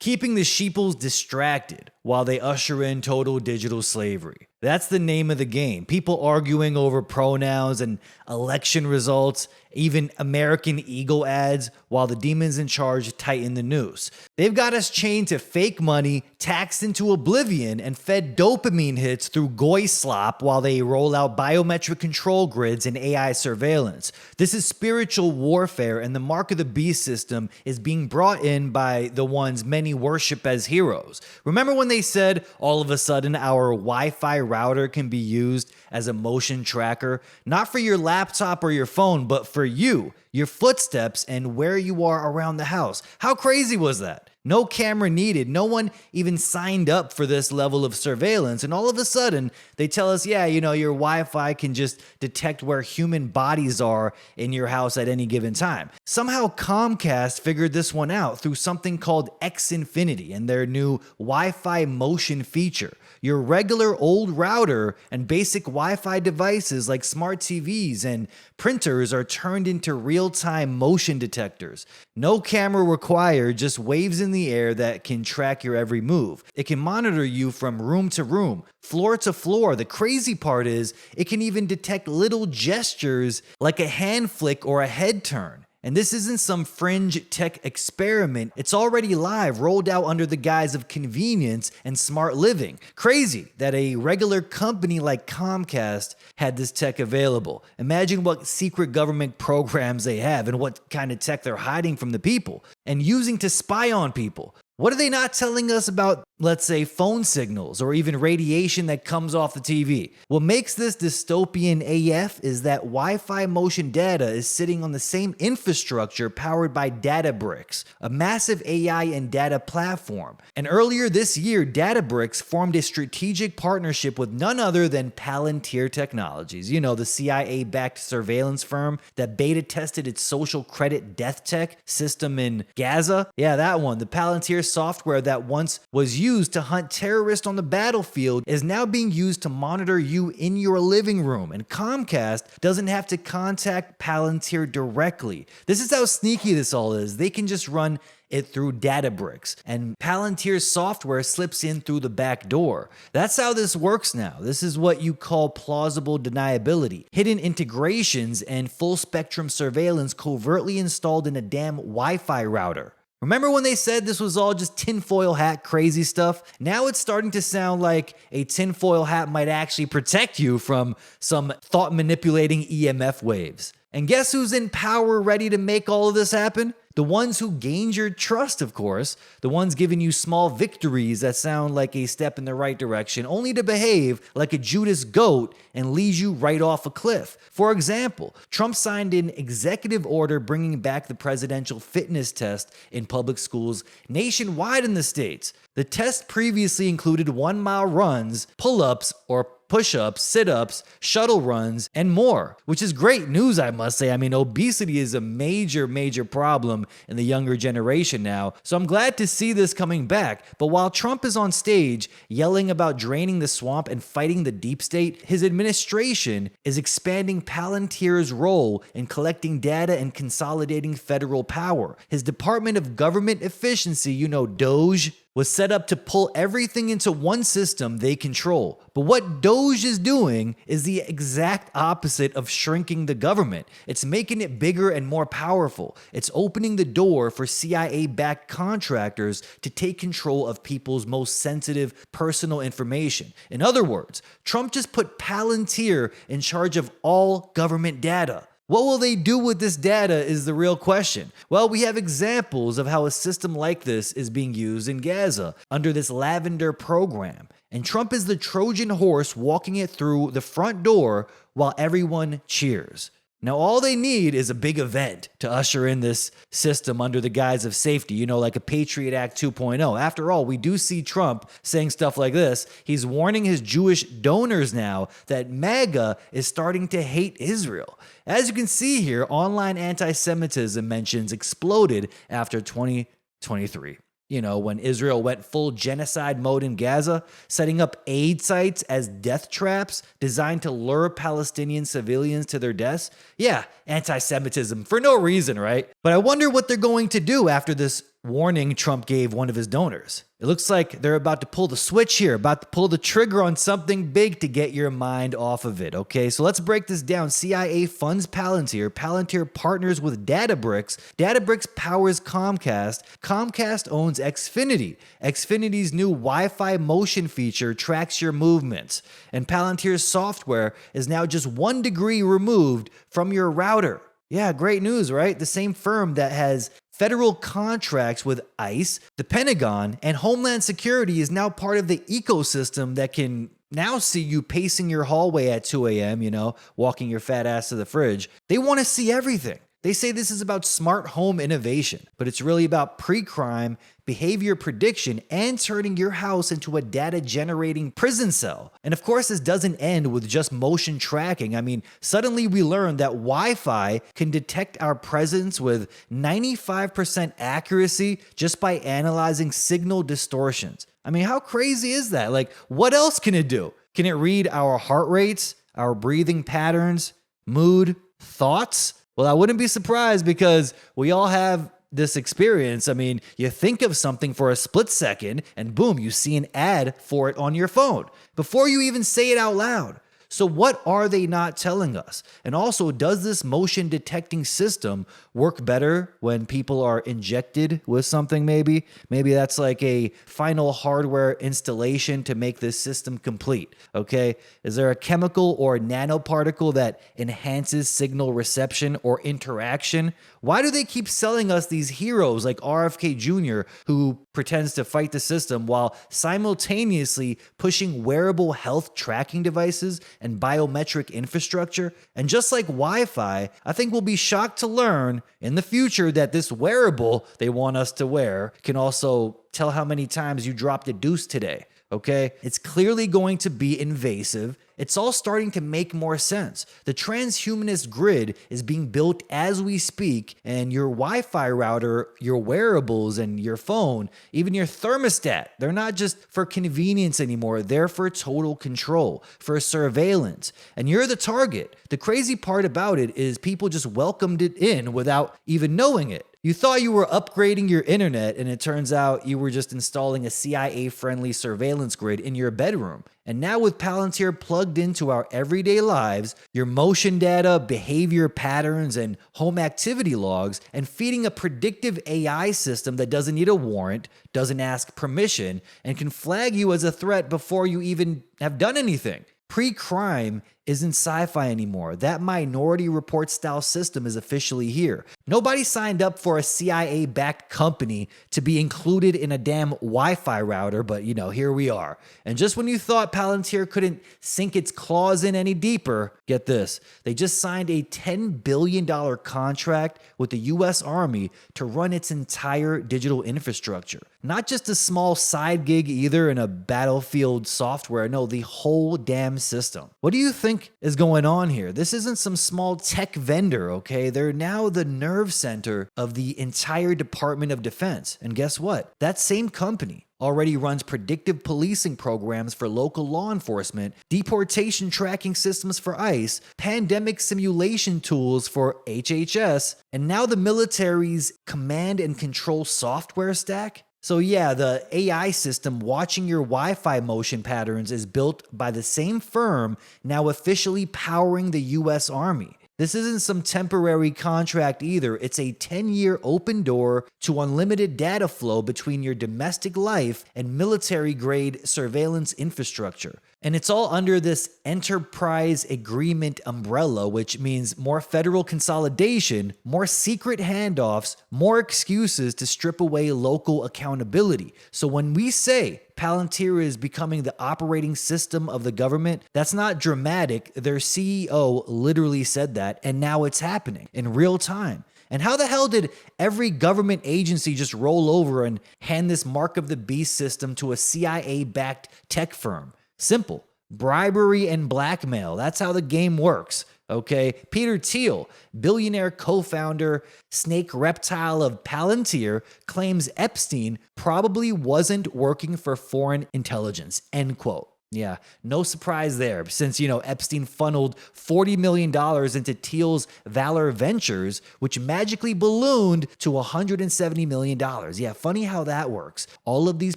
keeping the sheeples distracted while they usher in total digital slavery. That's the name of the game. People arguing over pronouns and election results, even American Eagle ads, while the demons in charge tighten the noose. They've got us chained to fake money, taxed into oblivion, and fed dopamine hits through goy slop while they roll out biometric control grids and AI surveillance. This is spiritual warfare, and the mark of the beast system is being brought in by the ones many worship as heroes. Remember when they said all of a sudden our Wi-Fi router can be used as a motion tracker, not for your laptop or your phone, but for you, your footsteps, and where you are around the house? How crazy was that? No camera needed. No one even signed up for this level of surveillance. And all of a sudden, they tell us, yeah, your Wi-Fi can just detect where human bodies are in your house at any given time. Somehow Comcast figured this one out through something called Xfinity and their new Wi-Fi motion feature. Your regular old router and basic Wi-Fi devices like smart TVs and printers are turned into real-time motion detectors. No camera required, just waves in the air that can track your every move. It can monitor you from room to room, floor to floor. The crazy part is it can even detect little gestures like a hand flick or a head turn. And this isn't some fringe tech experiment. It's already live, rolled out under the guise of convenience and smart living. Crazy that a regular company like Comcast had this tech available. Imagine what secret government programs they have and what kind of tech they're hiding from the people and using to spy on people. What are they not telling us about, let's say, phone signals or even radiation that comes off the TV? What makes this dystopian AF is that Wi-Fi motion data is sitting on the same infrastructure powered by Databricks, a massive AI and data platform. And earlier this year, Databricks formed a strategic partnership with none other than Palantir Technologies, the CIA-backed surveillance firm that beta tested its social credit death tech system in Gaza. Yeah, that one. The Palantir software that once was used to hunt terrorists on the battlefield is now being used to monitor you in your living room. And Comcast doesn't have to contact Palantir directly. This is how sneaky this all is. They can just run it through Databricks, and Palantir's software slips in through the back door. That's how this works now. This is what you call plausible deniability. Hidden integrations and full spectrum surveillance covertly installed in a damn Wi-Fi router. Remember when they said this was all just tinfoil hat crazy stuff? Now it's starting to sound like a tinfoil hat might actually protect you from some thought manipulating EMF waves. And guess who's in power ready to make all of this happen? The ones who gained your trust, of course. The ones giving you small victories that sound like a step in the right direction, only to behave like a Judas goat and lead you right off a cliff. For example, Trump signed an executive order bringing back the presidential fitness test in public schools nationwide in the states. The test previously included 1-mile runs, pull-ups, or push-ups, sit-ups, shuttle runs, and more, which is great news, I must say. I mean, obesity is a major problem in the younger generation now, so I'm glad to see this coming back. But while Trump is on stage yelling about draining the swamp and fighting the deep state, his administration is expanding Palantir's role in collecting data and consolidating federal power. His Department of Government Efficiency, DOGE, was set up to pull everything into one system they control. But what DOGE is doing is the exact opposite of shrinking the government. It's making it bigger and more powerful. It's opening the door for CIA-backed contractors to take control of people's most sensitive personal information. In other words, Trump just put Palantir in charge of all government data. What will they do with this data is the real question. Well, we have examples of how a system like this is being used in Gaza under this Lavender program. And Trump is the Trojan horse walking it through the front door while everyone cheers. Now, all they need is a big event to usher in this system under the guise of safety, like a Patriot Act 2.0. After all, we do see Trump saying stuff like this. He's warning his Jewish donors now that MAGA is starting to hate Israel. As you can see here, online anti-Semitism mentions exploded after 2023. When Israel went full genocide mode in Gaza, setting up aid sites as death traps designed to lure Palestinian civilians to their deaths. Yeah, anti-Semitism for no reason, right? But I wonder what they're going to do after this warning Trump gave one of his donors. It looks like they're about to pull the switch here, about to pull the trigger on something big to get your mind off of it, okay? So let's break this down. CIA funds Palantir. Palantir partners with Databricks. Databricks powers Comcast. Comcast owns Xfinity. Xfinity's new Wi-Fi motion feature tracks your movements. And Palantir's software is now just 1 degree removed from your router. Yeah, great news, right? The same firm that has federal contracts with ICE, the Pentagon, and Homeland Security is now part of the ecosystem that can now see you pacing your hallway at 2 a.m., walking your fat ass to the fridge. They want to see everything. They say this is about smart home innovation, but it's really about pre-crime, behavior prediction, and turning your house into a data-generating prison cell. And of course, this doesn't end with just motion tracking. I mean, suddenly we learned that Wi-Fi can detect our presence with 95% accuracy just by analyzing signal distortions. I mean, how crazy is that? Like, what else can it do? Can it read our heart rates, our breathing patterns, mood, thoughts? Well, I wouldn't be surprised because we all have this experience. I mean, you think of something for a split second and boom, you see an ad for it on your phone before you even say it out loud. So what are they not telling us? And also, does this motion detecting system work better when people are injected with something maybe? Maybe that's like a final hardware installation to make this system complete, okay? Is there a chemical or nanoparticle that enhances signal reception or interaction? Why do they keep selling us these heroes like RFK Jr. who pretends to fight the system while simultaneously pushing wearable health tracking devices and biometric infrastructure? And just like Wi-Fi, I think we'll be shocked to learn in the future that this wearable they want us to wear can also tell how many times you dropped a deuce today. Okay? It's clearly going to be invasive. It's all starting to make more sense. The transhumanist grid is being built as we speak, and your Wi-Fi router, your wearables, and your phone, even your thermostat, they're not just for convenience anymore. They're for total control, for surveillance. And you're the target. The crazy part about it is people just welcomed it in without even knowing it. You thought you were upgrading your internet, and it turns out you were just installing a CIA-friendly surveillance grid in your bedroom. And now with Palantir plugged into our everyday lives, your motion data, behavior patterns, and home activity logs, and feeding a predictive AI system that doesn't need a warrant, doesn't ask permission, and can flag you as a threat before you even have done anything. Pre-crime isn't sci-fi anymore. That Minority Report style system is officially here. Nobody signed up for a CIA-backed company to be included in a damn Wi-Fi router, but here we are. And just when you thought Palantir couldn't sink its claws in any deeper, get this, they just signed a $10 billion contract with the US Army to run its entire digital infrastructure. Not just a small side gig either in a battlefield software, no, the whole damn system. What do you think is going on here? This isn't some small tech vendor, okay? They're now the nerve center of the entire Department of Defense. And guess what? That same company already runs predictive policing programs for local law enforcement, deportation tracking systems for ICE, pandemic simulation tools for HHS, and now the military's command and control software stack. So yeah, the AI system watching your Wi-Fi motion patterns is built by the same firm now officially powering the US Army. This isn't some temporary contract either. It's a 10-year open door to unlimited data flow between your domestic life and military-grade surveillance infrastructure. And it's all under this enterprise agreement umbrella, which means more federal consolidation, more secret handoffs, more excuses to strip away local accountability. So when we say Palantir is becoming the operating system of the government, that's not dramatic. Their CEO literally said that, and now it's happening in real time. And how the hell did every government agency just roll over and hand this mark of the beast system to a CIA-backed tech firm? Simple. Bribery and blackmail. That's how the game works. Okay, Peter Thiel, billionaire co-founder, snake reptile of Palantir, claims Epstein probably wasn't working for foreign intelligence, end quote. Yeah, no surprise there, since, Epstein funneled $40 million into Thiel's Valor Ventures, which magically ballooned to $170 million. Yeah, funny how that works. All of these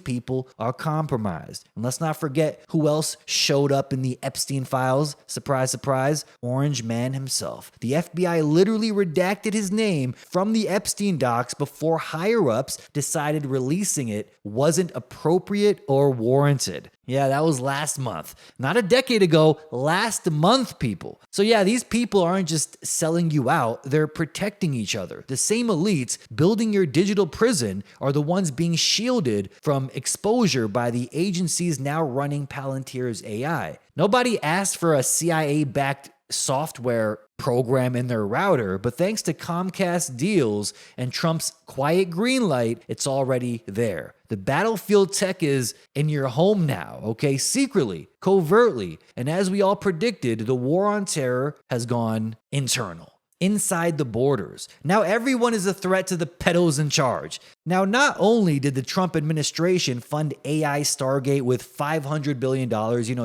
people are compromised. And let's not forget who else showed up in the Epstein files. Surprise, surprise, Orange Man himself. The FBI literally redacted his name from the Epstein docs before higher-ups decided releasing it wasn't appropriate or warranted. Yeah, that was last month. Not a decade ago, last month, people. So yeah, these people aren't just selling you out, they're protecting each other. The same elites building your digital prison are the ones being shielded from exposure by the agencies now running Palantir's AI. Nobody asked for a CIA-backed software program in their router, but thanks to Comcast deals and Trump's quiet green light, it's already there. The battlefield tech is in your home now, okay? Secretly, covertly. And as we all predicted, the war on terror has gone internal. Inside the borders. Now everyone is a threat to the pedos in charge. Now, not only did the Trump administration fund AI Stargate with $500 billion,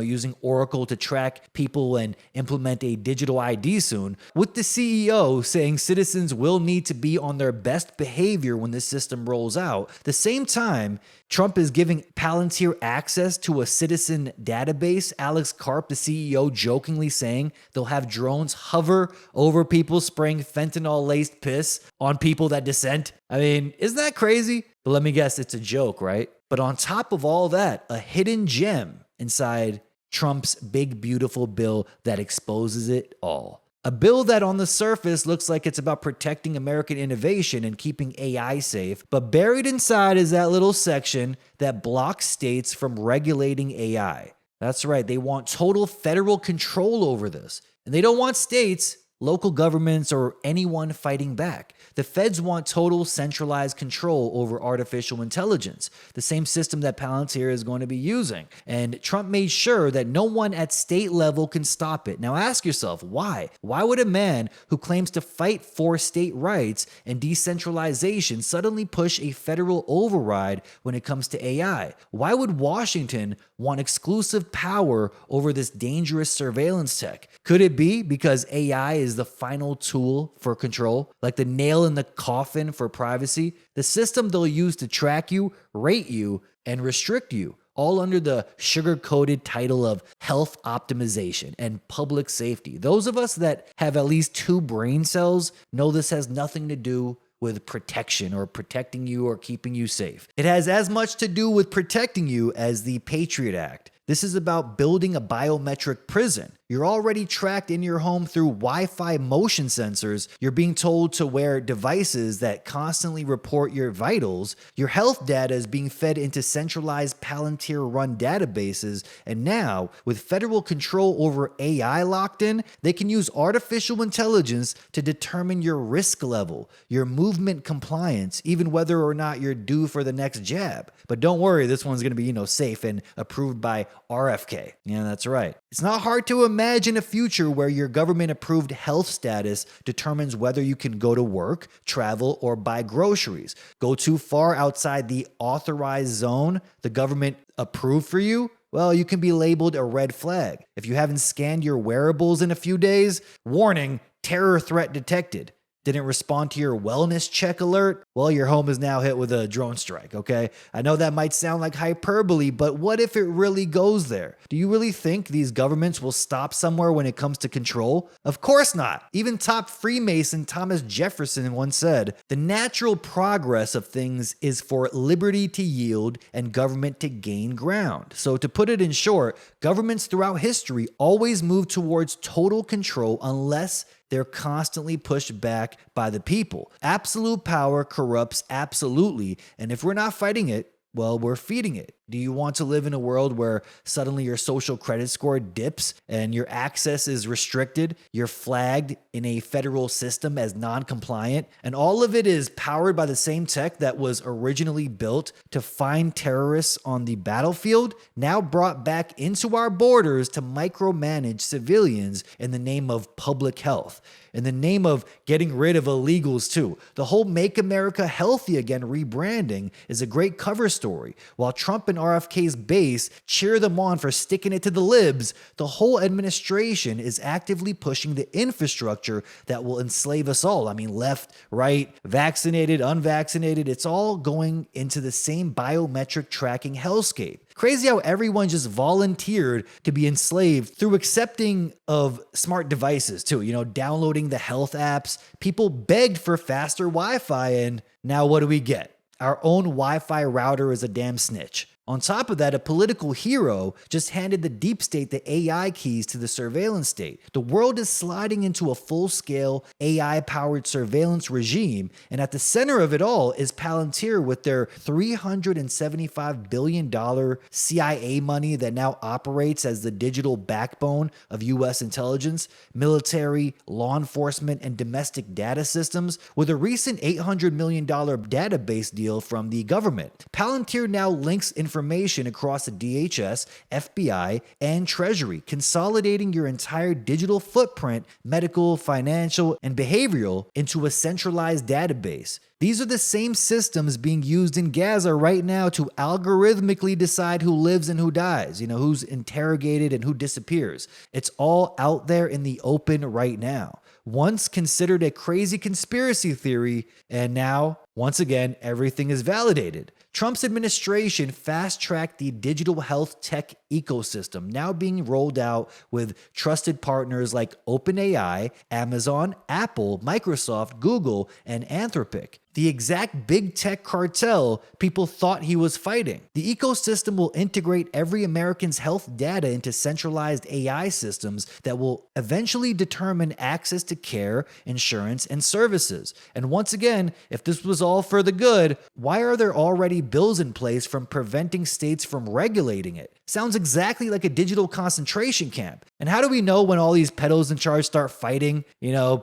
using Oracle to track people and implement a digital ID soon, with the CEO saying citizens will need to be on their best behavior when this system rolls out, the same time, Trump is giving Palantir access to a citizen database. Alex Karp, the CEO, jokingly saying they'll have drones hover over people spraying fentanyl-laced piss on people that dissent. I mean, isn't that crazy? But let me guess, it's a joke, right? But on top of all that, a hidden gem inside Trump's big, beautiful bill that exposes it all. A bill that on the surface looks like it's about protecting American innovation and keeping AI safe, but buried inside is that little section that blocks states from regulating AI. That's right, they want total federal control over this. And they don't want states, local governments, or anyone fighting back. The feds want total centralized control over artificial intelligence, the same system that Palantir is going to be using. And Trump made sure that no one at state level can stop it. Now ask yourself, why? Why would a man who claims to fight for state rights and decentralization suddenly push a federal override when it comes to AI? Why would Washington want exclusive power over this dangerous surveillance tech? Could it be because AI is the final tool for control, like the nail in the coffin for privacy? The system they'll use to track you, rate you, and restrict you, all under the sugar-coated title of health optimization and public safety. Those of us that have at least 2 brain cells know this has nothing to do with protection or protecting you or keeping you safe. It has as much to do with protecting you as the Patriot Act. This is about building a biometric prison. You're already tracked in your home through Wi-Fi motion sensors. You're being told to wear devices that constantly report your vitals. Your health data is being fed into centralized Palantir-run databases. And now, with federal control over AI locked in, they can use artificial intelligence to determine your risk level, your movement compliance, even whether or not you're due for the next jab. But don't worry, this one's going to be, safe and approved by RFK. Yeah, that's right. It's not hard to imagine a future where your government-approved health status determines whether you can go to work, travel, or buy groceries. Go too far outside the authorized zone the government approved for you? Well, you can be labeled a red flag. If you haven't scanned your wearables in a few days, warning, terror threat detected. Didn't respond to your wellness check alert? Well, your home is now hit with a drone strike, okay? I know that might sound like hyperbole, but what if it really goes there? Do you really think these governments will stop somewhere when it comes to control? Of course not. Even top Freemason Thomas Jefferson once said, "The natural progress of things is for liberty to yield and government to gain ground." So to put it in short, governments throughout history always move towards total control unless they're constantly pushed back by the people. Absolute power corrupts absolutely, and if we're not fighting it, well, we're feeding it. Do you want to live in a world where suddenly your social credit score dips and your access is restricted, you're flagged in a federal system as non-compliant, and all of it is powered by the same tech that was originally built to find terrorists on the battlefield, now brought back into our borders to micromanage civilians in the name of public health, in the name of getting rid of illegals too? The whole Make America Healthy Again rebranding is a great cover story. While Trump and RFK's base cheer them on for sticking it to the libs, the whole administration is actively pushing the infrastructure that will enslave us all. I mean, left, right, vaccinated, unvaccinated, it's all going into the same biometric tracking hellscape. Crazy how everyone just volunteered to be enslaved through accepting of smart devices too, downloading the health apps. People begged for faster Wi-Fi, and now what do we get? Our own Wi-Fi router is a damn snitch. On top of that, a political hero just handed the deep state the AI keys to the surveillance state. The world is sliding into a full-scale AI-powered surveillance regime, and at the center of it all is Palantir with their $375 billion CIA money that now operates as the digital backbone of U.S. intelligence, military, law enforcement, and domestic data systems, with a recent $800 million database deal from the government. Palantir now links information across the DHS, FBI, and Treasury, consolidating your entire digital footprint, medical, financial, and behavioral, into a centralized database. These are the same systems being used in Gaza right now to algorithmically decide who lives and who dies, who's interrogated and who disappears. It's all out there in the open right now. Once considered a crazy conspiracy theory, and now, once again, everything is validated. Trump's administration fast-tracked the digital health tech ecosystem, now being rolled out with trusted partners like OpenAI, Amazon, Apple, Microsoft, Google, and Anthropic. The exact big tech cartel people thought he was fighting. The ecosystem will integrate every American's health data into centralized AI systems that will eventually determine access to care, insurance, and services. And once again, if this was all for the good, why are there already bills in place from preventing states from regulating it? Sounds exactly like a digital concentration camp. And how do we know when all these pedos in charge start fighting,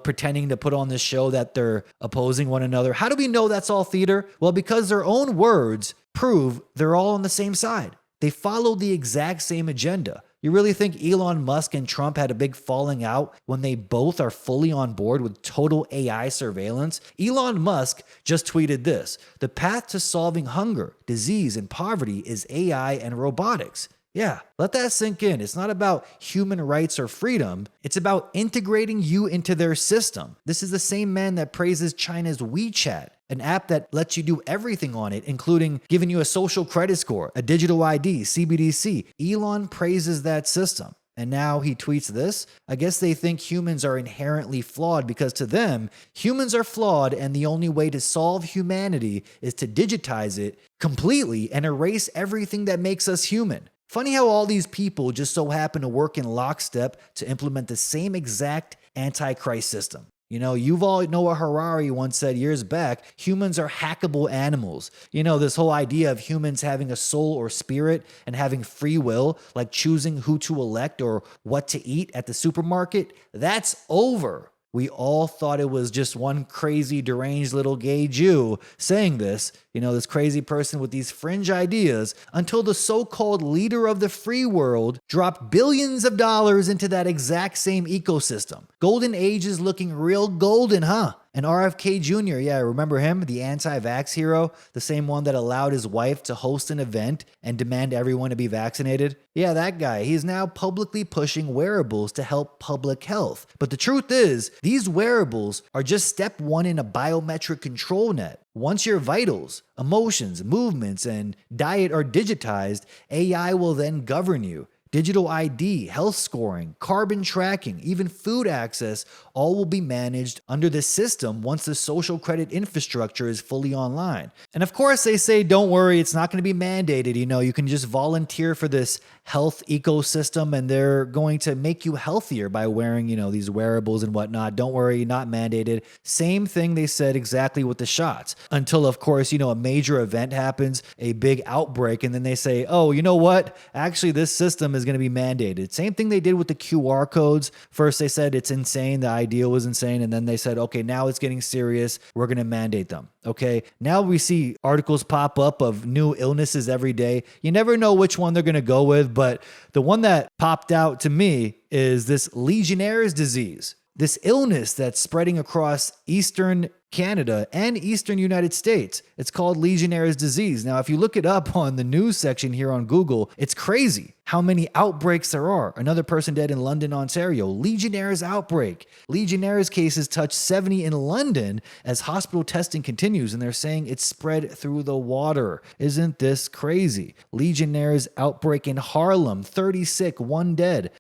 pretending to put on this show that they're opposing one another? How do we know that's all theater? Well, because their own words prove they're all on the same side. They follow the exact same agenda. You really think Elon Musk and Trump had a big falling out when they both are fully on board with total AI surveillance? Elon Musk just tweeted this: "The path to solving hunger, disease, and poverty is AI and robotics." Yeah, let that sink in. It's not about human rights or freedom. It's about integrating you into their system. This is the same man that praises China's WeChat, an app that lets you do everything on it, including giving you a social credit score, a digital ID, CBDC. Elon praises that system. And now he tweets this. I guess they think humans are inherently flawed because to them, humans are flawed and the only way to solve humanity is to digitize it completely and erase everything that makes us human. Funny how all these people just so happen to work in lockstep to implement the same exact antichrist system. Yuval Noah Harari once said years back, humans are hackable animals. This whole idea of humans having a soul or spirit and having free will, like choosing who to elect or what to eat at the supermarket, that's over. We all thought it was just one crazy, deranged little gay Jew saying this, this crazy person with these fringe ideas, until the so-called leader of the free world dropped billions of dollars into that exact same ecosystem. Golden age is looking real golden, huh? And RFK Jr., yeah, remember him? The anti-vax hero? The same one that allowed his wife to host an event and demand everyone to be vaccinated? Yeah, that guy. He's now publicly pushing wearables to help public health. But the truth is, these wearables are just step one in a biometric control net. Once your vitals, emotions, movements, and diet are digitized, AI will then govern you. Digital ID, health scoring, carbon tracking, even food access, all will be managed under the system once the social credit infrastructure is fully online. And of course, they say, don't worry, it's not going to be mandated. You can just volunteer for this health ecosystem and they're going to make you healthier by wearing, these wearables and whatnot. Don't worry, not mandated. Same thing they said exactly with the shots. Until, of course, a major event happens, a big outbreak, and then they say, oh, you know what? Actually, this system is going to be mandated. Same thing they did with the QR codes. First, they said it's insane. The idea was insane. And then they said, okay, now it's getting serious. We're going to mandate them. Okay. Now we see articles pop up of new illnesses every day. You never know which one they're going to go with, but the one that popped out to me is this Legionnaire's disease. This illness that's spreading across Eastern Canada, and eastern United States. It's called Legionnaire's disease. Now, if you look it up on the news section here on Google, it's crazy how many outbreaks there are. Another person dead in London, Ontario. Legionnaire's outbreak. Legionnaire's cases touch 70 in London as hospital testing continues, and they're saying it's spread through the water. Isn't this crazy? Legionnaire's outbreak in Harlem, 30 sick, one dead,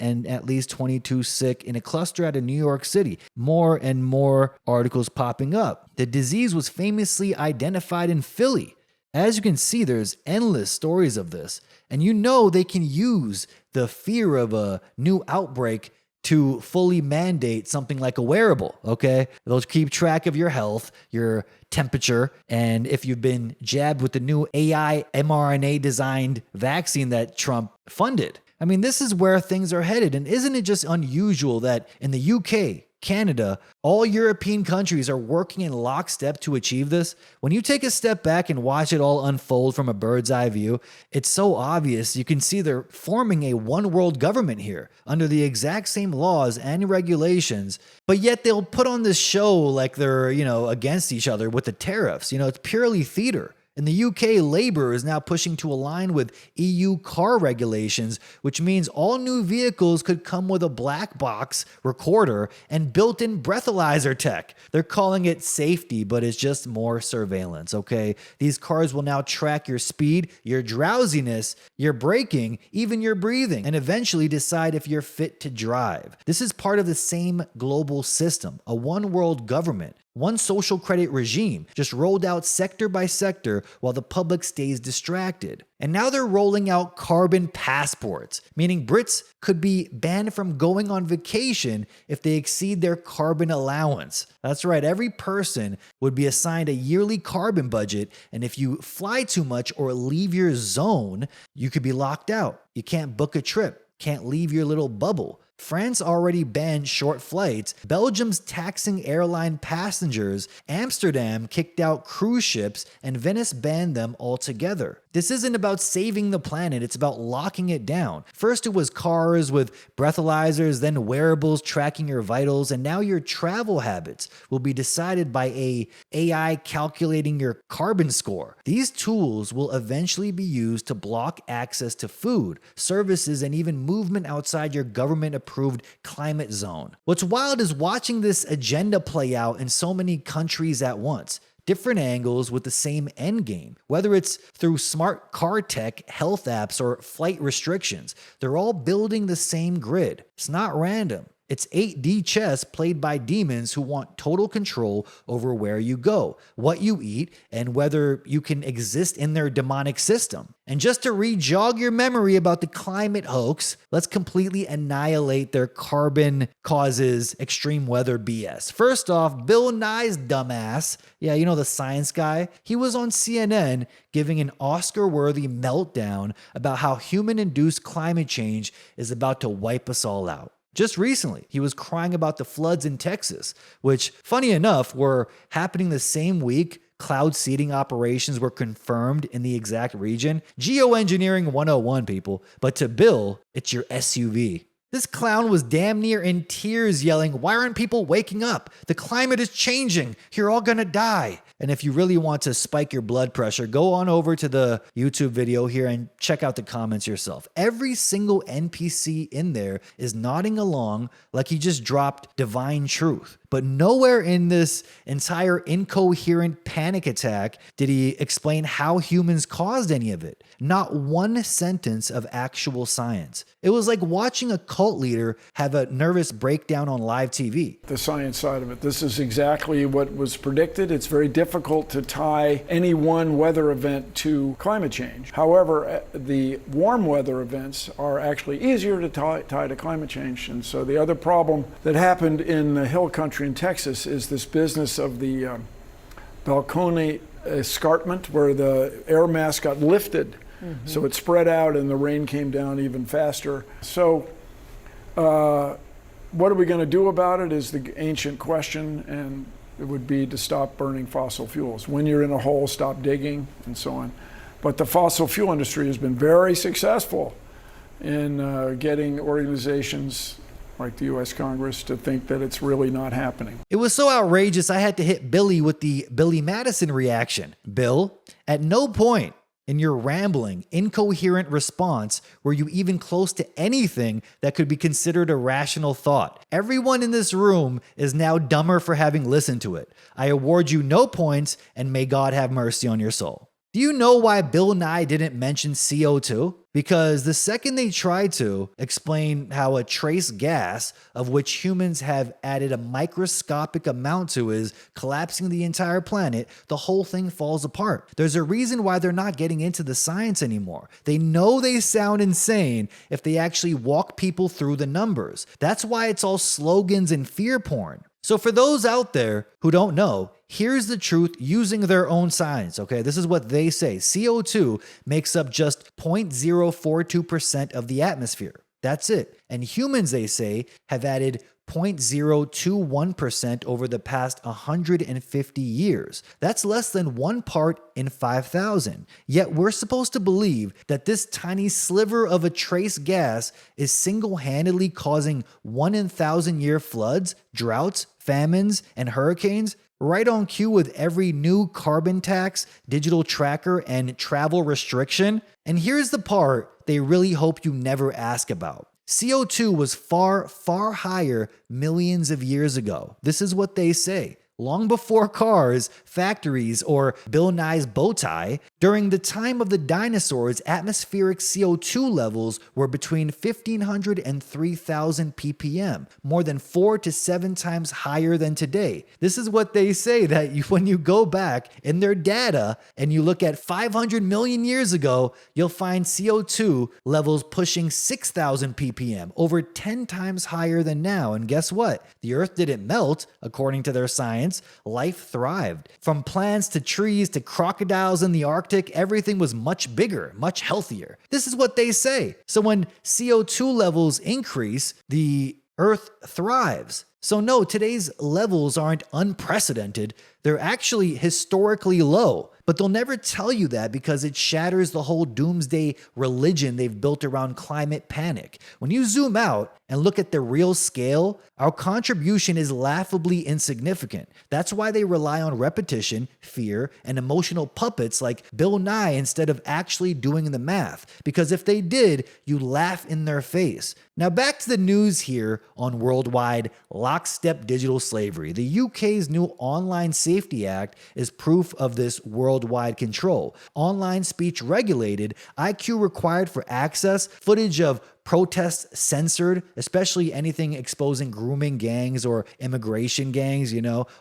and at least 22 sick in a cluster out of New York City. More and more articles popping up. The disease was famously identified in Philly. As you can see, there's endless stories of this. And you know they can use the fear of a new outbreak to fully mandate something like a wearable, okay? They'll keep track of your health, your temperature, and if you've been jabbed with the new AI mRNA designed vaccine that Trump funded. I mean, this is where things are headed. And isn't it just unusual that in the UK, Canada, all European countries are working in lockstep to achieve this? When you take a step back and watch it all unfold from a bird's eye view, it's so obvious. You can see they're forming a one world government here under the exact same laws and regulations, but yet they'll put on this show like they're, against each other with the tariffs. It's purely theater. In the UK, Labour is now pushing to align with EU car regulations, which means all new vehicles could come with a black box recorder and built-in breathalyzer tech. They're calling it safety, but it's just more surveillance, okay? These cars will now track your speed, your drowsiness, your braking, even your breathing, and eventually decide if you're fit to drive. This is part of the same global system, a one-world government. One social credit regime just rolled out sector by sector while the public stays distracted. And now they're rolling out carbon passports, meaning Brits could be banned from going on vacation if they exceed their carbon allowance. That's right, every person would be assigned a yearly carbon budget, and if you fly too much or leave your zone, you could be locked out. You can't book a trip, can't leave your little bubble. France already banned short flights, Belgium's taxing airline passengers, Amsterdam kicked out cruise ships, and Venice banned them altogether. This isn't about saving the planet, it's about locking it down. First it was cars with breathalyzers, then wearables tracking your vitals, and now your travel habits will be decided by a AI calculating your carbon score. These tools will eventually be used to block access to food, services, and even movement outside your government-approved climate zone. What's wild is watching this agenda play out in so many countries at once. Different angles with the same end game. Whether it's through smart car tech, health apps, or flight restrictions, they're all building the same grid. It's not random. It's 8D chess played by demons who want total control over where you go, what you eat, and whether you can exist in their demonic system. And just to re-jog your memory about the climate hoax, let's completely annihilate their carbon causes extreme weather BS. First off, Bill Nye's dumbass, the science guy, he was on CNN giving an Oscar-worthy meltdown about how human-induced climate change is about to wipe us all out. Just recently, he was crying about the floods in Texas, which, funny enough, were happening the same week cloud seeding operations were confirmed in the exact region. Geoengineering 101, people. But to Bill, it's your SUV. This clown was damn near in tears yelling, "Why aren't people waking up? The climate is changing. You're all gonna die." And if you really want to spike your blood pressure, go on over to the YouTube video here and check out the comments yourself. Every single NPC in there is nodding along like he just dropped divine truth. But nowhere in this entire incoherent panic attack did he explain how humans caused any of it. Not one sentence of actual science. It was like watching a cult leader have a nervous breakdown on live TV. The science side of it. This is exactly what was predicted. It's very difficult to tie any one weather event to climate change. However, the warm weather events are actually easier to tie to climate change. And so the other problem that happened in the hill country in Texas is this business of the balcony escarpment, where the air mass got lifted. So it spread out and the rain came down even faster. So what are we going to do about it is the ancient question, and it would be to stop burning fossil fuels. When you're in a hole, stop digging, and so on. But the fossil fuel industry has been very successful in getting organizations like the U.S. Congress, to think that it's really not happening. It was so outrageous, I had to hit Billy with the Billy Madison reaction. Bill, at no point in your rambling, incoherent response were you even close to anything that could be considered a rational thought. Everyone in this room is now dumber for having listened to it. I award you no points, and may God have mercy on your soul. Do you know why Bill Nye didn't mention CO2? Because the second they tried to explain how a trace gas, of which humans have added a microscopic amount to, is collapsing the entire planet, the whole thing falls apart. There's a reason why they're not getting into the science anymore. They know they sound insane if they actually walk people through the numbers. That's why it's all slogans and fear porn. So for those out there who don't know, here's the truth using their own science, okay? This is what they say. CO2 makes up just 0.042% of the atmosphere. That's it. And humans, they say, have added 0.021% over the past 150 years. That's less than 1 part in 5,000. Yet we're supposed to believe that this tiny sliver of a trace gas is single-handedly causing 1 in 1,000-year floods, droughts, famines, and hurricanes, right on cue with every new carbon tax, digital tracker, and travel restriction. And here's the part they really hope you never ask about. CO2 was far, far higher millions of years ago. This is what they say. Long before cars, factories, or Bill Nye's bow tie, during the time of the dinosaurs, atmospheric CO2 levels were between 1,500 and 3,000 ppm, more than 4 to 7 times higher than today. This is what they say, that when you go back in their data and you look at 500 million years ago, you'll find CO2 levels pushing 6,000 ppm, over 10 times higher than now. And guess what? The Earth didn't melt, according to their science. Life thrived. From plants to trees to crocodiles in the Arctic, everything was much bigger, much healthier. This is what they say. So when CO2 levels increase, the Earth thrives. So no, today's levels aren't unprecedented. They're actually historically low. But they'll never tell you that because it shatters the whole doomsday religion they've built around climate panic. When you zoom out and look at the real scale, our contribution is laughably insignificant. That's why they rely on repetition, fear, and emotional puppets like Bill Nye instead of actually doing the math. Because if they did, you laugh in their face. Now back to the news here on worldwide lockstep digital slavery. The UK's new Online Safety Act is proof of this worldwide control. Online speech regulated, IQ required for access, footage of protests censored, especially anything exposing grooming gangs or immigration gangs,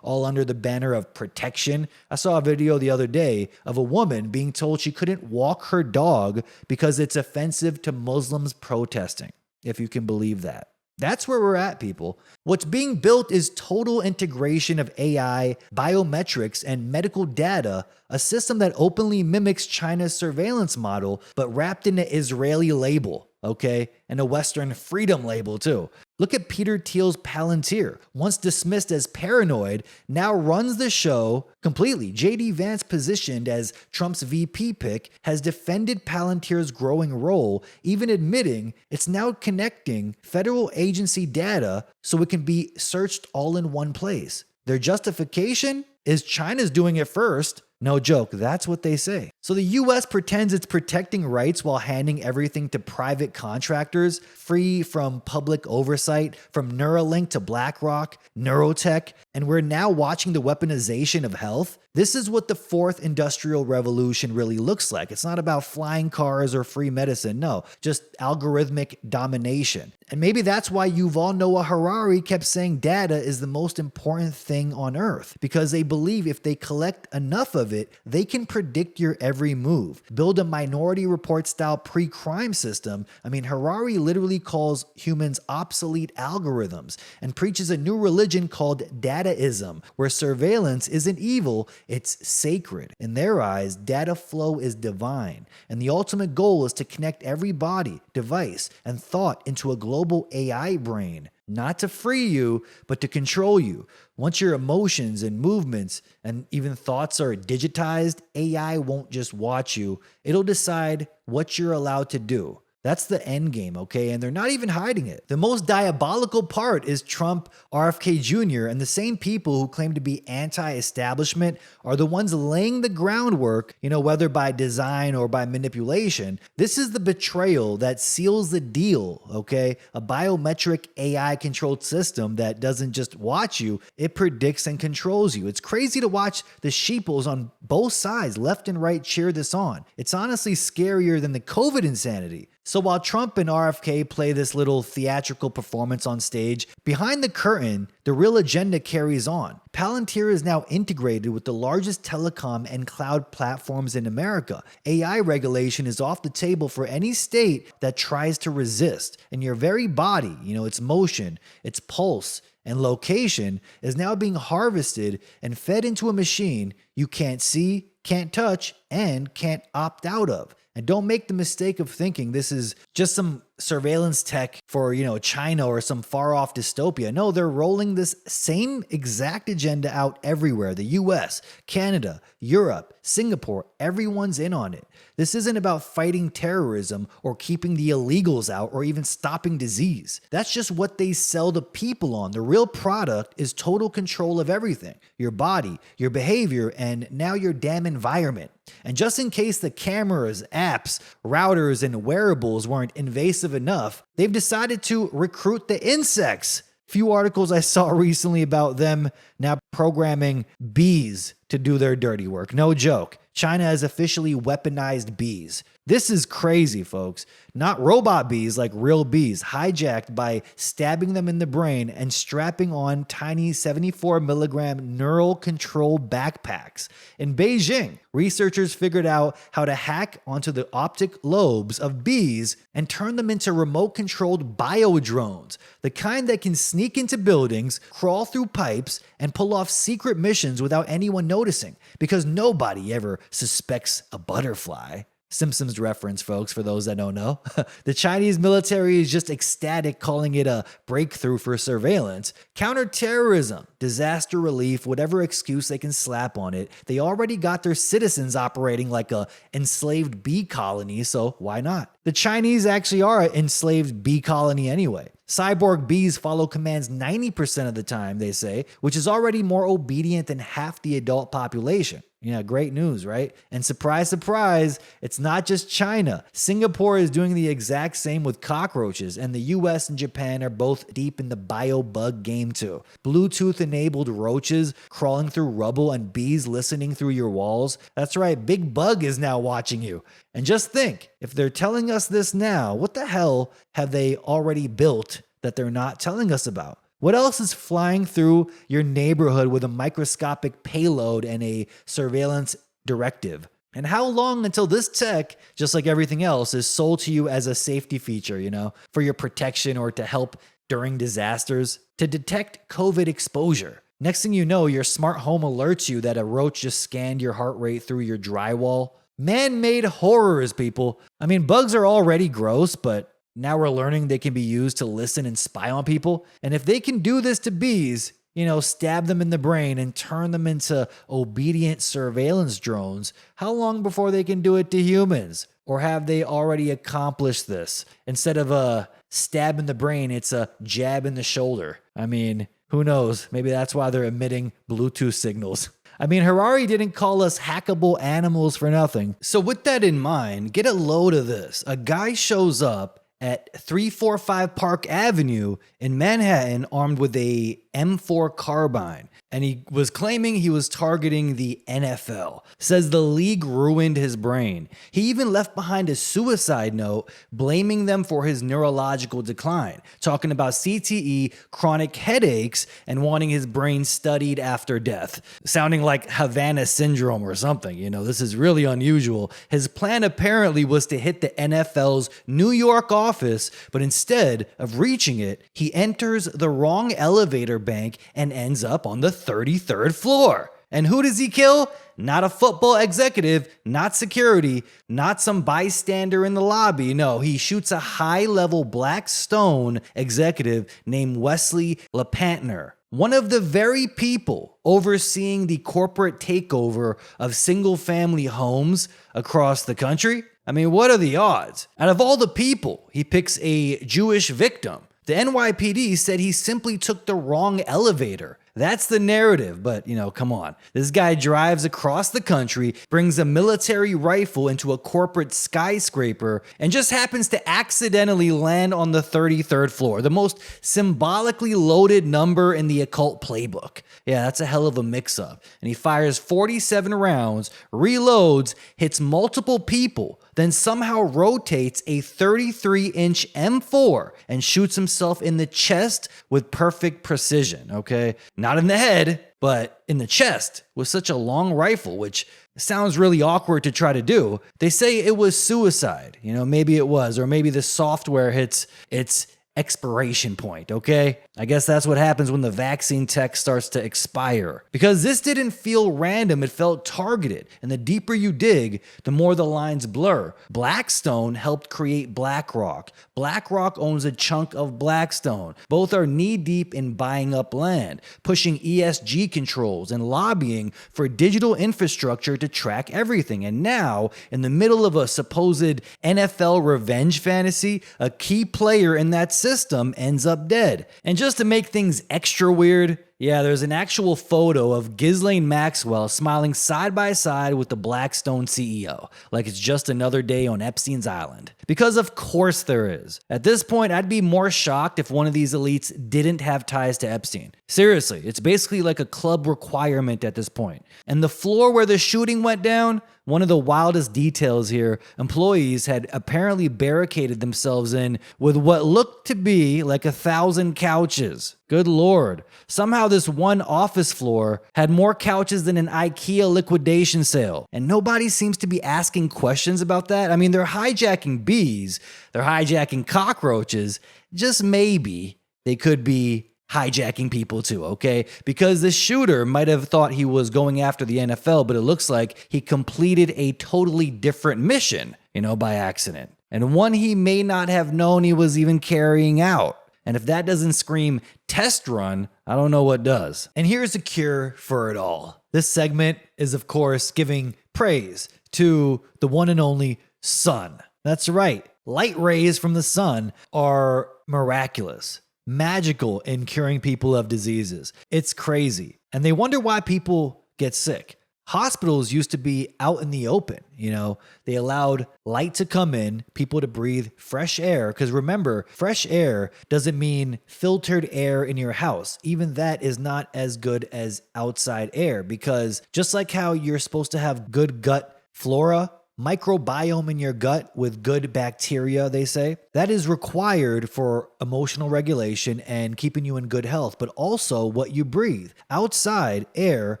all under the banner of protection. I saw a video the other day of a woman being told she couldn't walk her dog because it's offensive to Muslims protesting, if you can believe that. That's where we're at, people. What's being built is total integration of AI, biometrics, and medical data, a system that openly mimics China's surveillance model, but wrapped in an Israeli label, okay? And a Western freedom label, too. Look at Peter Thiel's Palantir. Once dismissed as paranoid, now runs the show completely. J.D. Vance, positioned as Trump's VP pick, has defended Palantir's growing role, even admitting it's now connecting federal agency data so it can be searched all in one place. Their justification is China's doing it first. No joke, that's what they say. So the US pretends it's protecting rights while handing everything to private contractors, free from public oversight, from Neuralink to BlackRock, Neurotech, and we're now watching the weaponization of health. This is what the fourth industrial revolution really looks like. It's not about flying cars or free medicine, no, just algorithmic domination. And maybe that's why Yuval Noah Harari kept saying data is the most important thing on earth, because they believe if they collect enough of it, they can predict your every move, build a Minority Report style pre-crime system. I mean, Harari literally calls humans obsolete algorithms and preaches a new religion called dataism, where surveillance isn't evil, it's sacred. In their eyes, data flow is divine, and the ultimate goal is to connect every body, device, and thought into a global AI brain. Not to free you, but to control you. Once your emotions and movements and even thoughts are digitized, AI won't just watch you. It'll decide what you're allowed to do. That's the end game, okay? And they're not even hiding it. The most diabolical part is Trump, RFK Jr., and the same people who claim to be anti-establishment are the ones laying the groundwork, whether by design or by manipulation. This is the betrayal that seals the deal, okay? A biometric AI-controlled system that doesn't just watch you, it predicts and controls you. It's crazy to watch the sheeples on both sides, left and right, cheer this on. It's honestly scarier than the COVID insanity. So while Trump and RFK play this little theatrical performance on stage, behind the curtain, the real agenda carries on. Palantir is now integrated with the largest telecom and cloud platforms in America. AI regulation is off the table for any state that tries to resist. And your very body, its motion, its pulse, and location is now being harvested and fed into a machine you can't see, can't touch, and can't opt out of. And don't make the mistake of thinking this is just some surveillance tech for, China or some far off dystopia. No, they're rolling this same exact agenda out everywhere. The US, Canada, Europe, Singapore, everyone's in on it. This isn't about fighting terrorism or keeping the illegals out or even stopping disease. That's just what they sell the people on. The real product is total control of everything. Your body, your behavior, and now your damn environment. And just in case the cameras, apps, routers, and wearables weren't invasive enough, they've decided to recruit the insects. Few articles I saw recently about them now programming bees to do their dirty work. No joke. China has officially weaponized bees. This is crazy, folks. Not robot bees like real bees, hijacked by stabbing them in the brain and strapping on tiny 74 milligram neural control backpacks. In Beijing, researchers figured out how to hack onto the optic lobes of bees and turn them into remote controlled bio-drones, the kind that can sneak into buildings, crawl through pipes, and pull off secret missions without anyone noticing, because nobody ever suspects a butterfly. Simpsons reference, folks, for those that don't know. The Chinese military is just ecstatic, calling it a breakthrough for surveillance. Counterterrorism, disaster relief, whatever excuse they can slap on it. They already got their citizens operating like a enslaved bee colony, so why not? The Chinese actually are an enslaved bee colony anyway. Cyborg bees follow commands 90% of the time, they say, which is already more obedient than half the adult population. Yeah, great news, right? And surprise, surprise, it's not just China. Singapore is doing the exact same with cockroaches, and the US and Japan are both deep in the bio-bug game too. Bluetooth-enabled roaches crawling through rubble and bees listening through your walls. That's right, Big Bug is now watching you. And just think, if they're telling us this now, what the hell have they already built that they're not telling us about? What else is flying through your neighborhood with a microscopic payload and a surveillance directive? And how long until this tech, just like everything else, is sold to you as a safety feature, for your protection or to help during disasters? To detect COVID exposure. Next thing you know, your smart home alerts you that a roach just scanned your heart rate through your drywall. Man-made horrors, people. I mean, bugs are already gross, but now we're learning they can be used to listen and spy on people. And if they can do this to bees, stab them in the brain and turn them into obedient surveillance drones, how long before they can do it to humans? Or have they already accomplished this? Instead of a stab in the brain, it's a jab in the shoulder. I mean, who knows? Maybe that's why they're emitting Bluetooth signals. I mean, Harari didn't call us hackable animals for nothing. So with that in mind, get a load of this. A guy shows up at 345 Park Avenue in Manhattan armed with a M4 carbine. And he was claiming he was targeting the NFL. Says the league ruined his brain. He even left behind a suicide note blaming them for his neurological decline, talking about CTE, chronic headaches, and wanting his brain studied after death. Sounding like Havana syndrome or something. This is really unusual. His plan apparently was to hit the NFL's New York office, but instead of reaching it, he enters the wrong elevator bank and ends up on the 33rd floor. And who does he kill? Not a football executive, not security, not some bystander in the lobby. No, he shoots a high-level Blackstone executive named Wesley LePantner, one of the very people overseeing the corporate takeover of single-family homes across the country. I mean, what are the odds? Out of all the people, he picks a Jewish victim. The NYPD said he simply took the wrong elevator. That's the narrative, but come on. This guy drives across the country, brings a military rifle into a corporate skyscraper, and just happens to accidentally land on the 33rd floor, the most symbolically loaded number in the occult playbook. Yeah, that's a hell of a mix-up. And he fires 47 rounds, reloads, hits multiple people, then somehow rotates a 33-inch M4 and shoots himself in the chest with perfect precision, okay? Not in the head, but in the chest with such a long rifle, which sounds really awkward to try to do. They say it was suicide. Maybe it was, or maybe the software hits its expiration point, okay? I guess that's what happens when the vaccine tech starts to expire. Because this didn't feel random, it felt targeted. And the deeper you dig, the more the lines blur. Blackstone helped create BlackRock. BlackRock owns a chunk of Blackstone. Both are knee-deep in buying up land, pushing ESG controls, and lobbying for digital infrastructure to track everything. And now, in the middle of a supposed NFL revenge fantasy, a key player in that system ends up dead. And just to make things extra weird, there's an actual photo of Ghislaine Maxwell smiling side by side with the Blackstone CEO, like it's just another day on Epstein's Island. Because of course there is. At this point, I'd be more shocked if one of these elites didn't have ties to Epstein. Seriously, it's basically like a club requirement at this point. And the floor where the shooting went down, one of the wildest details here, employees had apparently barricaded themselves in with what looked to be like 1,000 couches. Good Lord. Somehow this one office floor had more couches than an IKEA liquidation sale. And nobody seems to be asking questions about that. I mean, they're hijacking bees, they're hijacking cockroaches. Just maybe they could be hijacking people too, okay? Because the shooter might have thought he was going after the NFL, but it looks like he completed a totally different mission, by accident. And one he may not have known he was even carrying out. And if that doesn't scream test run, I don't know what does. And here's a cure for it all. This segment is, of course, giving praise to the one and only sun. That's right. Light rays from the sun are miraculous, magical in curing people of diseases. It's crazy. And they wonder why people get sick. Hospitals used to be out in the open, they allowed light to come in, people to breathe fresh air. Because remember, fresh air doesn't mean filtered air in your house. Even that is not as good as outside air, because just like how you're supposed to have good gut flora, microbiome in your gut with good bacteria, they say, that is required for emotional regulation and keeping you in good health, but also what you breathe. Outside air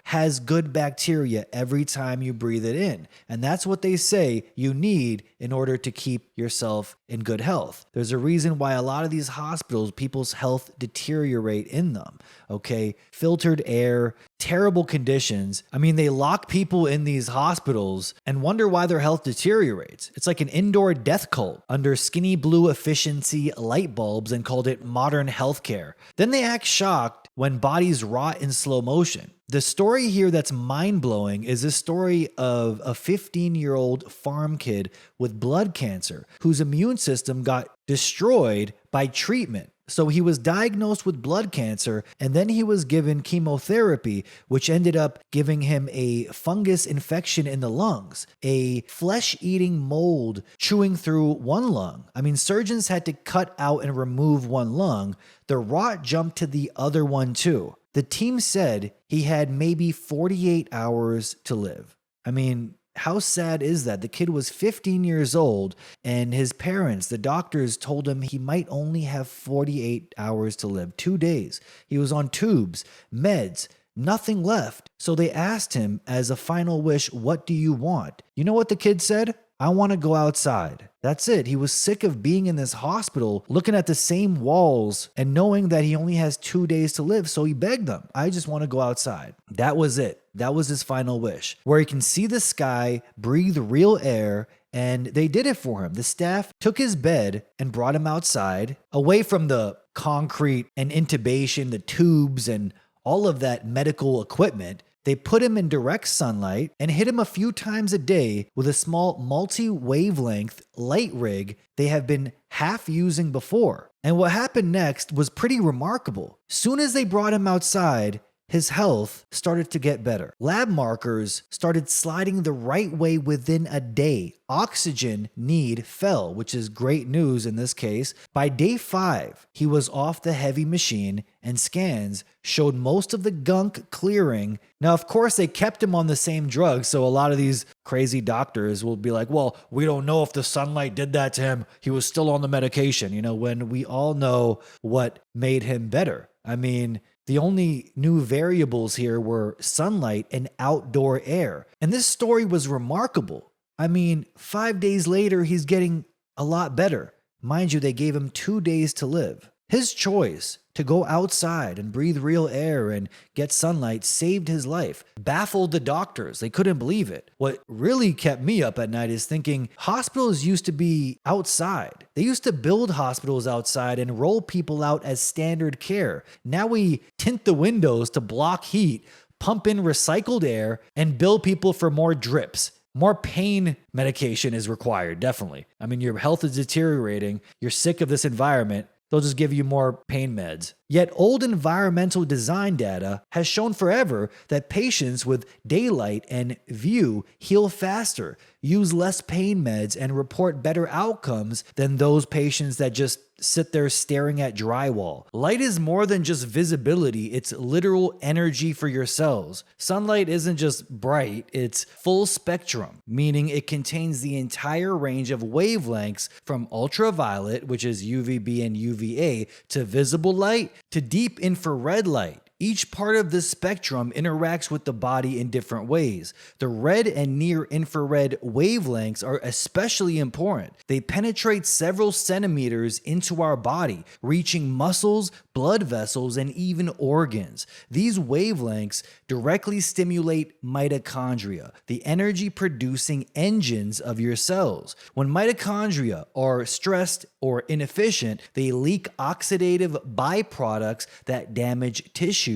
has good bacteria every time you breathe it in. And that's what they say you need in order to keep yourself in good health. There's a reason why a lot of these hospitals, people's health deteriorate in them, okay? Filtered air, terrible conditions. I mean, they lock people in these hospitals and wonder why their health deteriorates. It's like an indoor death cult under skinny blue efficiency light bulbs and called it modern healthcare. Then they act shocked when bodies rot in slow motion. The story here that's mind-blowing is a story of a 15-year-old farm kid with blood cancer whose immune system got destroyed by treatment. So he was diagnosed with blood cancer, and then he was given chemotherapy, which ended up giving him a fungus infection in the lungs, a flesh-eating mold chewing through one lung. I mean, surgeons had to cut out and remove one lung. The rot jumped to the other one too. The team said he had maybe 48 hours to live. I mean, how sad is that? The kid was 15 years old, and his parents, the doctors, told him he might only have 48 hours to live, 2 days. He was on tubes, meds, nothing left. So they asked him as a final wish, what do you want? You know what the kid said? I want to go outside. That's it. He was sick of being in this hospital, looking at the same walls and knowing that he only has 2 days to live. So he begged them, I just want to go outside. That was it. That was his final wish, where he can see the sky, breathe real air, and they did it for him. The staff took his bed and brought him outside, away from the concrete and intubation, the tubes and all of that medical equipment. They put him in direct sunlight and hit him a few times a day with a small multi-wavelength light rig they have been half using before. And what happened next was pretty remarkable. Soon as they brought him outside, his health started to get better. Lab markers started sliding the right way within a day. Oxygen need fell, which is great news in this case. By day 5, he was off the heavy machine and scans showed most of the gunk clearing. Now, of course, they kept him on the same drug, so a lot of these crazy doctors will be like, well, we don't know if the sunlight did that to him. He was still on the medication, when we all know what made him better. I mean, the only new variables here were sunlight and outdoor air. And this story was remarkable. I mean, 5 days later, he's getting a lot better. Mind you, they gave him 2 days to live. His choice to go outside and breathe real air and get sunlight saved his life. Baffled the doctors. They couldn't believe it. What really kept me up at night is thinking hospitals used to be outside. They used to build hospitals outside and roll people out as standard care. Now we tint the windows to block heat, pump in recycled air, and bill people for more drips. More pain medication is required, definitely. I mean, your health is deteriorating. You're sick of this environment. They'll just give you more pain meds. Yet old environmental design data has shown forever that patients with daylight and view heal faster, use less pain meds, and report better outcomes than those patients that just sit there staring at drywall. Light is more than just visibility, it's literal energy for your cells. Sunlight isn't just bright, it's full spectrum, meaning it contains the entire range of wavelengths from ultraviolet, which is UVB and UVA, to visible light, to deep infrared light. Each part of this spectrum interacts with the body in different ways. The red and near infrared wavelengths are especially important. They penetrate several centimeters into our body, reaching muscles, blood vessels, and even organs. These wavelengths directly stimulate mitochondria, the energy-producing engines of your cells. When mitochondria are stressed or inefficient, they leak oxidative byproducts that damage tissues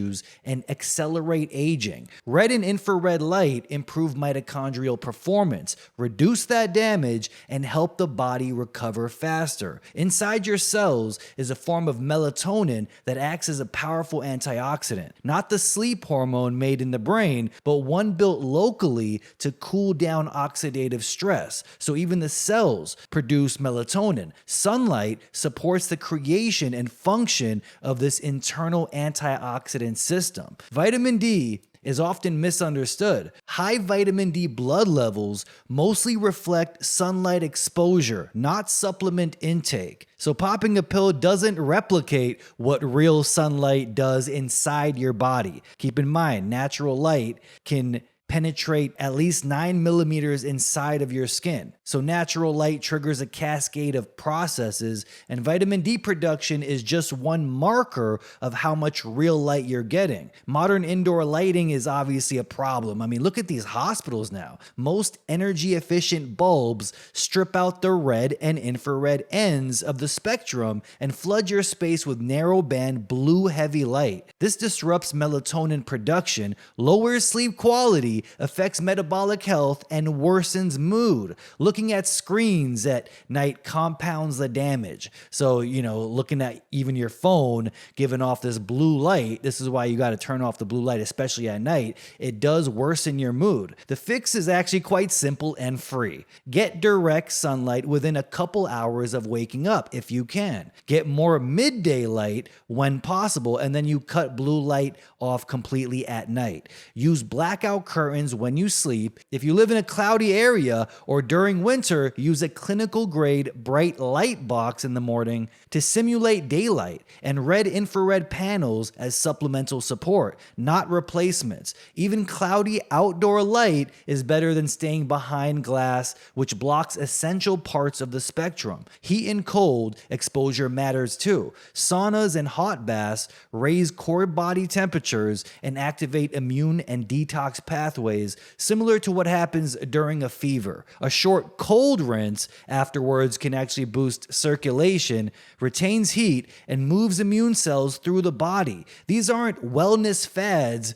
and accelerate aging. Red and infrared light improve mitochondrial performance, reduce that damage, and help the body recover faster. Inside your cells is a form of melatonin that acts as a powerful antioxidant. Not the sleep hormone made in the brain, but one built locally to cool down oxidative stress. So even the cells produce melatonin. Sunlight supports the creation and function of this internal antioxidant system. Vitamin D is often misunderstood. High vitamin D blood levels mostly reflect sunlight exposure, not supplement intake. So popping a pill doesn't replicate what real sunlight does inside your body. Keep in mind, natural light can penetrate at least 9 millimeters inside of your skin. So natural light triggers a cascade of processes, and vitamin D production is just one marker of how much real light you're getting. Modern indoor lighting is obviously a problem. I mean, look at these hospitals now. Most energy efficient bulbs strip out the red and infrared ends of the spectrum and flood your space with narrow band blue heavy light. This disrupts melatonin production, lowers sleep quality, affects metabolic health, and worsens mood. Looking at screens at night compounds the damage. So, looking at even your phone giving off this blue light, this is why you got to turn off the blue light, especially at night. It does worsen your mood. The fix is actually quite simple and free. Get direct sunlight within a couple hours of waking up if you can. Get more midday light when possible, and then you cut blue light off completely at night. Use blackout curtains when you sleep. If you live in a cloudy area or during winter, use a clinical grade bright light box in the morning to simulate daylight, and red infrared panels as supplemental support, not replacements. Even cloudy outdoor light is better than staying behind glass, which blocks essential parts of the spectrum. Heat and cold exposure matters too. Saunas and hot baths raise core body temperatures and activate immune and detox pathways. pathways, similar to what happens during a fever. A short cold rinse afterwards can actually boost circulation, retains heat, and moves immune cells through the body. These aren't wellness fads,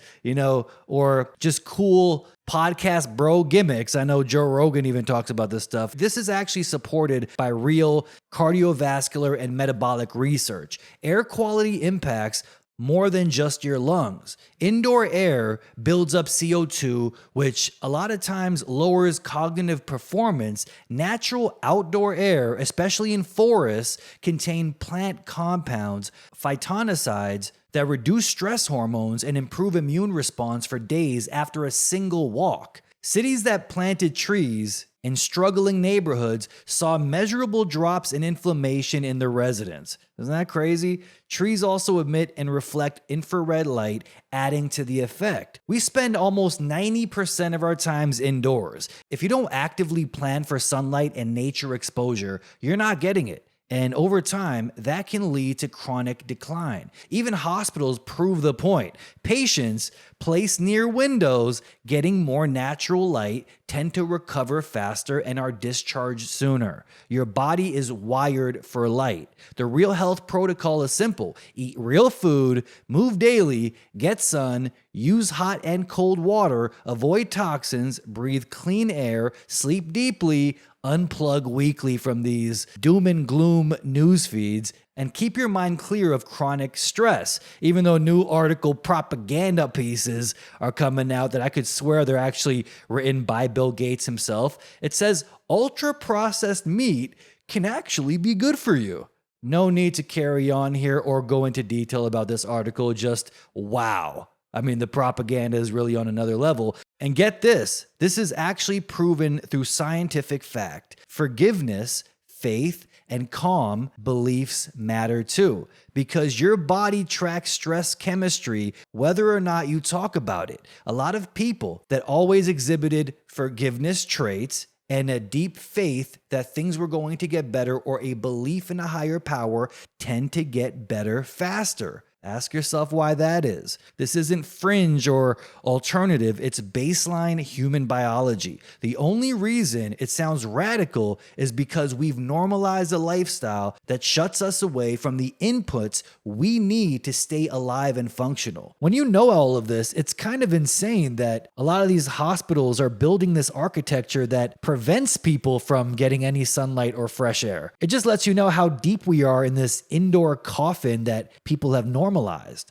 or just cool podcast bro gimmicks. I know Joe Rogan even talks about this stuff. This is actually supported by real cardiovascular and metabolic research. Air quality impacts more than just your lungs. Indoor air builds up CO2, which a lot of times lowers cognitive performance. Natural outdoor air, especially in forests, contain plant compounds, phytonicides, that reduce stress hormones and improve immune response for days after a single walk. Cities that planted trees in struggling neighborhoods saw measurable drops in inflammation in their residents. Isn't that crazy? Trees also emit and reflect infrared light, adding to the effect. We spend almost 90% of our times indoors. If you don't actively plan for sunlight and nature exposure, you're not getting it. And over time, that can lead to chronic decline. Even hospitals prove the point. Patients placed near windows getting more natural light tend to recover faster and are discharged sooner. Your body is wired for light. The Real Health protocol is simple. Eat real food, move daily, get sun, use hot and cold water, avoid toxins, breathe clean air, sleep deeply, unplug weekly from these doom and gloom news feeds, and keep your mind clear of chronic stress. Even though new article propaganda pieces are coming out that I could swear they're actually written by Bill Gates himself, it says ultra-processed meat can actually be good for you. No need to carry on here or go into detail about this article, just wow. I mean, the propaganda is really on another level. And get this is actually proven through scientific fact. Forgiveness, faith, and calm beliefs matter too, because your body tracks stress chemistry whether or not you talk about it. A lot of people that always exhibited forgiveness traits and a deep faith that things were going to get better or a belief in a higher power tend to get better faster. Ask yourself why that is. This isn't fringe or alternative, it's baseline human biology. The only reason it sounds radical is because we've normalized a lifestyle that shuts us away from the inputs we need to stay alive and functional. When you know all of this, it's kind of insane that a lot of these hospitals are building this architecture that prevents people from getting any sunlight or fresh air. It just lets you know how deep we are in this indoor coffin that people have normalized.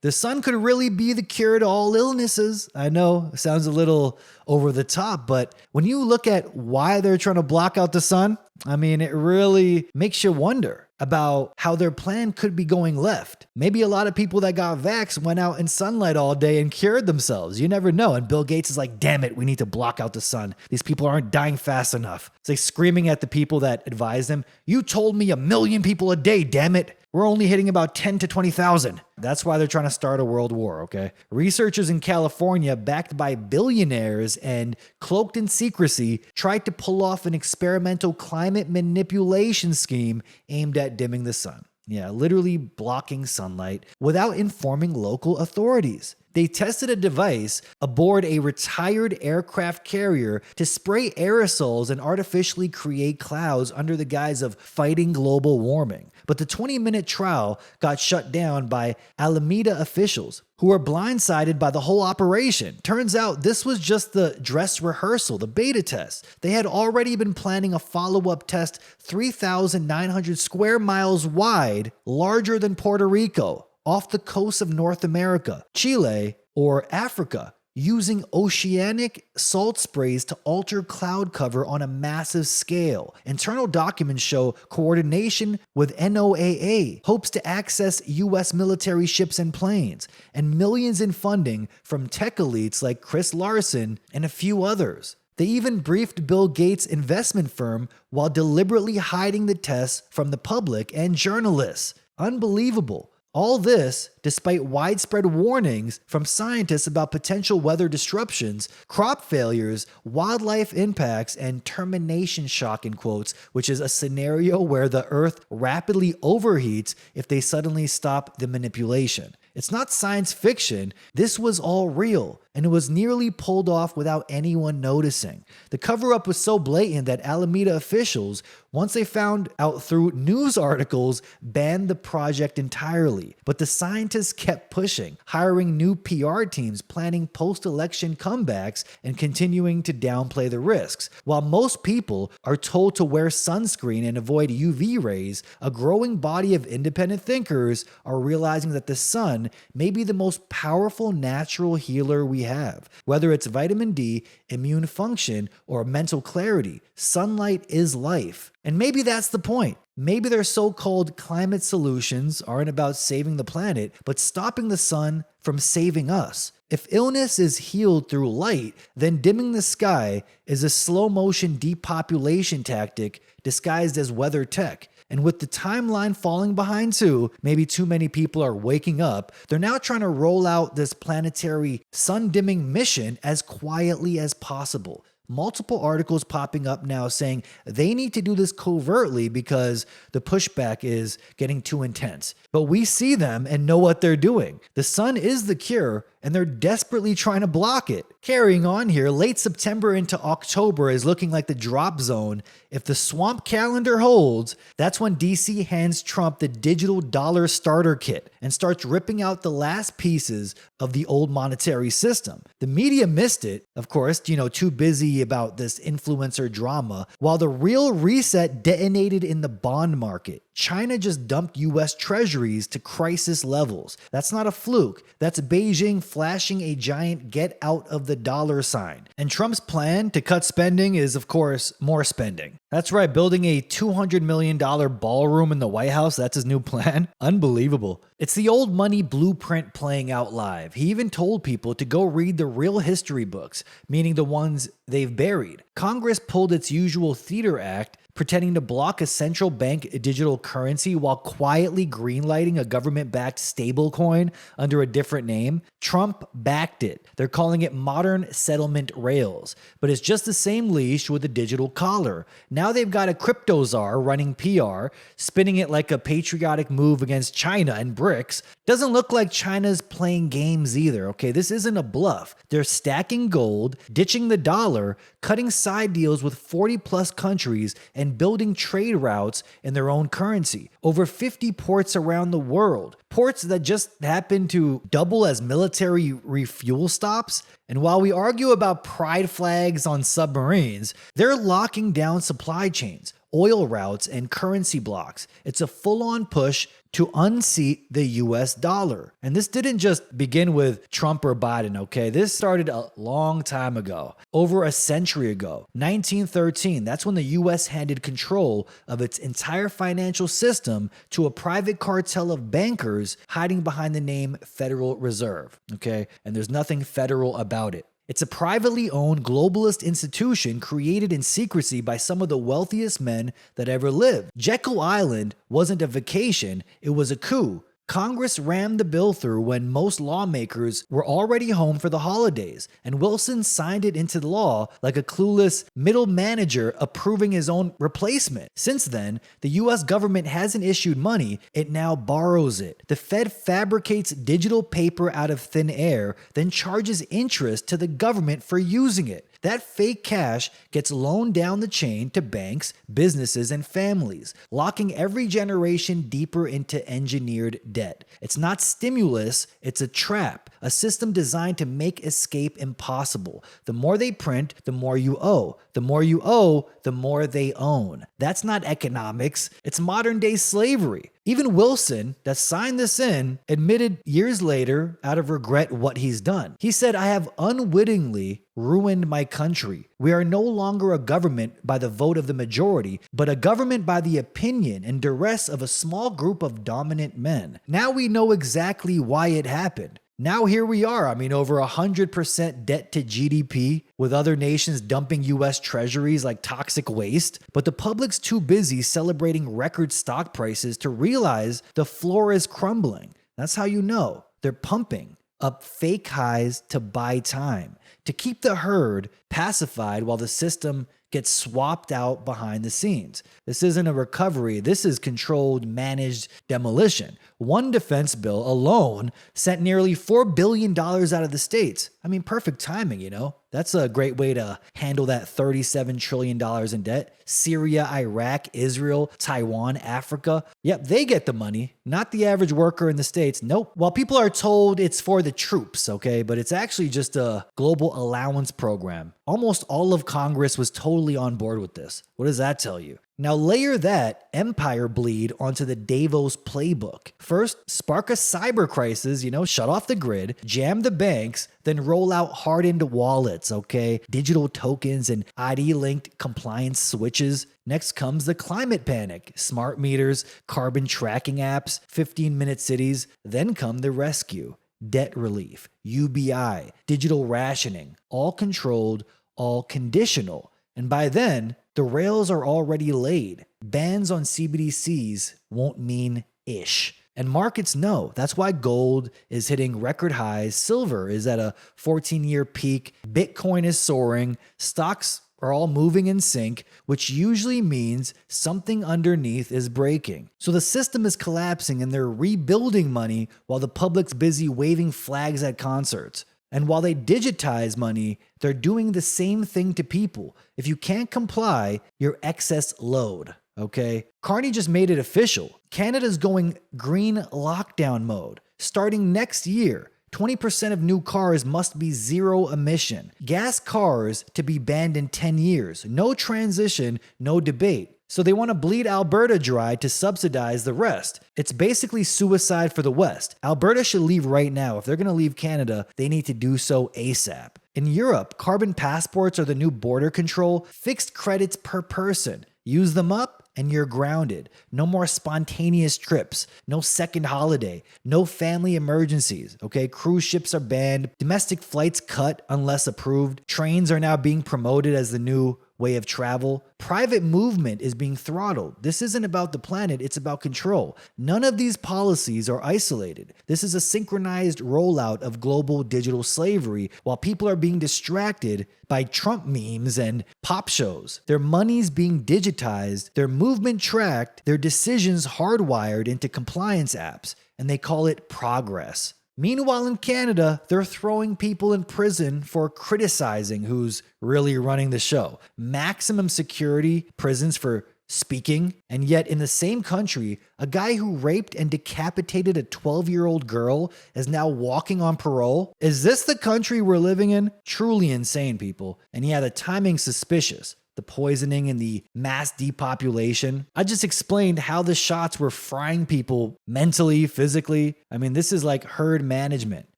The sun could really be the cure to all illnesses. I know it sounds a little over the top, but when you look at why they're trying to block out the sun, I mean, it really makes you wonder about how their plan could be going left. Maybe a lot of people that got vaxxed went out in sunlight all day and cured themselves. You never know. And Bill Gates is like, damn it, we need to block out the sun. These people aren't dying fast enough. It's like screaming at the people that advise them. You told me 1 million people a day, damn it. We're only hitting about 10 to 20,000. That's why they're trying to start a world war, okay? Researchers in California, backed by billionaires and cloaked in secrecy, tried to pull off an experimental climate manipulation scheme aimed at dimming the sun. Yeah, literally blocking sunlight without informing local authorities. They tested a device aboard a retired aircraft carrier to spray aerosols and artificially create clouds under the guise of fighting global warming. But the 20-minute trial got shut down by Alameda officials who were blindsided by the whole operation. Turns out this was just the dress rehearsal, the beta test. They had already been planning a follow-up test 3,900 square miles wide, larger than Puerto Rico, off the coast of North America, Chile, or Africa, using oceanic salt sprays to alter cloud cover on a massive scale. Internal documents show coordination with NOAA, hopes to access U.S. military ships and planes, and millions in funding from tech elites like Chris Larson and a few others. They even briefed Bill Gates' investment firm while deliberately hiding the tests from the public and journalists. Unbelievable. All this, despite widespread warnings from scientists about potential weather disruptions, crop failures, wildlife impacts, and termination shock, in quotes, which is a scenario where the Earth rapidly overheats if they suddenly stop the manipulation. It's not science fiction. This was all real. and it was nearly pulled off without anyone noticing. The cover-up was so blatant that Alameda officials, once they found out through news articles, banned the project entirely. But the scientists kept pushing, hiring new PR teams, planning post-election comebacks, and continuing to downplay the risks. While most people are told to wear sunscreen and avoid UV rays, a growing body of independent thinkers are realizing that the sun may be the most powerful natural healer we have. Whether it's vitamin D, immune function, or mental clarity, sunlight is life. And maybe that's the point. Maybe their so-called climate solutions aren't about saving the planet, but stopping the sun from saving us. If illness is healed through light, then dimming the sky is a slow-motion depopulation tactic disguised as weather tech. And with the timeline falling behind too, maybe too many people are waking up, they're now trying to roll out this planetary sun-dimming mission as quietly as possible. Multiple articles popping up now saying they need to do this covertly because the pushback is getting too intense. But we see them and know what they're doing. The sun is the cure, and they're desperately trying to block it. Carrying on here, late September into October is looking like the drop zone. If the swamp calendar holds, that's when DC hands Trump the digital dollar starter kit and starts ripping out the last pieces of the old monetary system. The media missed it, of course, too busy about this influencer drama, while the real reset detonated in the bond market. China just dumped US treasuries to crisis levels. That's not a fluke. That's Beijing flashing a giant get out of the dollar sign. And Trump's plan to cut spending is, of course, more spending. That's right, building a $200 million ballroom in the White House, that's his new plan. Unbelievable. It's the old money blueprint playing out live. He even told people to go read the real history books, meaning the ones they've buried. Congress pulled its usual theater act, pretending to block a central bank digital currency while quietly greenlighting a government-backed stablecoin under a different name. Trump backed it. They're calling it modern settlement rails, but it's just the same leash with a digital collar. Now they've got a crypto czar running PR, spinning it like a patriotic move against China and BRICS. Doesn't look like China's playing games either, okay? This isn't a bluff. They're stacking gold, ditching the dollar, cutting side deals with 40-plus countries, and building trade routes in their own currency. Over 50 ports around the world. Ports that just happen to double as military refuel stops. And while we argue about pride flags on submarines, they're locking down supply chains, oil routes, and currency blocks. It's a full-on push to unseat the US dollar. And this didn't just begin with Trump or Biden, okay? This started a long time ago, over a century ago. 1913, that's when the US handed control of its entire financial system to a private cartel of bankers hiding behind the name Federal Reserve, okay? And there's nothing federal about it. It's a privately owned globalist institution created in secrecy by some of the wealthiest men that ever lived. Jekyll Island wasn't a vacation, it was a coup. Congress rammed the bill through when most lawmakers were already home for the holidays, and Wilson signed it into law like a clueless middle manager approving his own replacement. Since then, the US government hasn't issued money, it now borrows it. The Fed fabricates digital paper out of thin air, then charges interest to the government for using it. That fake cash gets loaned down the chain to banks, businesses, and families, locking every generation deeper into engineered debt. It's not stimulus, it's a trap, a system designed to make escape impossible. The more they print, the more you owe. The more you owe, the more they own. That's not economics, it's modern-day slavery. Even Wilson, that signed this in, admitted years later, out of regret, what he's done. He said, "I have unwittingly ruined my country. We are no longer a government by the vote of the majority, but a government by the opinion and duress of a small group of dominant men." Now we know exactly why it happened. Now here we are, over 100% debt to GDP, with other nations dumping US treasuries like toxic waste. But the public's too busy celebrating record stock prices to realize the floor is crumbling. That's how you know. They're pumping up fake highs to buy time, to keep the herd pacified while the system get swapped out behind the scenes. This isn't a recovery. This is controlled, managed demolition. One defense bill alone sent nearly $4 billion out of the states. I mean, perfect timing, you know? That's a great way to handle that $37 trillion in debt. Syria, Iraq, Israel, Taiwan, Africa. Yep, they get the money, not the average worker in the States. Nope. While people are told it's for the troops, okay, but it's actually just a global allowance program. Almost all of Congress was totally on board with this. What does that tell you? Now layer that empire bleed onto the Davos playbook. First, spark a cyber crisis, shut off the grid, jam the banks, then roll out hardened wallets, okay? Digital tokens and ID-linked compliance switches. Next comes the climate panic, smart meters, carbon tracking apps, 15-minute cities. Then come the rescue, debt relief, UBI, digital rationing, all controlled, all conditional. And by then, the rails are already laid. Bans on CBDCs won't mean ish. And markets know. That's why gold is hitting record highs. Silver is at a 14-year peak. Bitcoin is soaring. Stocks are all moving in sync, which usually means something underneath is breaking. So the system is collapsing and they're rebuilding money while the public's busy waving flags at concerts. And while they digitize money, they're doing the same thing to people. If you can't comply, you're excess load, okay? Carney just made it official. Canada's going green lockdown mode. Starting next year, 20% of new cars must be zero emission. Gas cars to be banned in 10 years. No transition, no debate. So they want to bleed Alberta dry to subsidize the rest. It's basically suicide for the West. Alberta should leave right now. If they're going to leave Canada, they need to do so ASAP. In Europe, carbon passports are the new border control. Fixed credits per person. Use them up and you're grounded. No more spontaneous trips. No second holiday. No family emergencies. Okay, cruise ships are banned. Domestic flights cut unless approved. Trains are now being promoted as the new way of travel. Private movement is being throttled. This isn't about the planet, it's about control. None of these policies are isolated. This is a synchronized rollout of global digital slavery while people are being distracted by Trump memes and pop shows. Their money's being digitized, their movement tracked, their decisions hardwired into compliance apps, and they call it progress. Meanwhile, in Canada, they're throwing people in prison for criticizing who's really running the show. Maximum security prisons for speaking, and yet in the same country, a guy who raped and decapitated a 12-year-old girl is now walking on parole. Is this the country we're living in? Truly insane, people. And yeah, the timing's suspicious. The poisoning and the mass depopulation. I just explained how the shots were frying people mentally, physically. I mean, this is like herd management.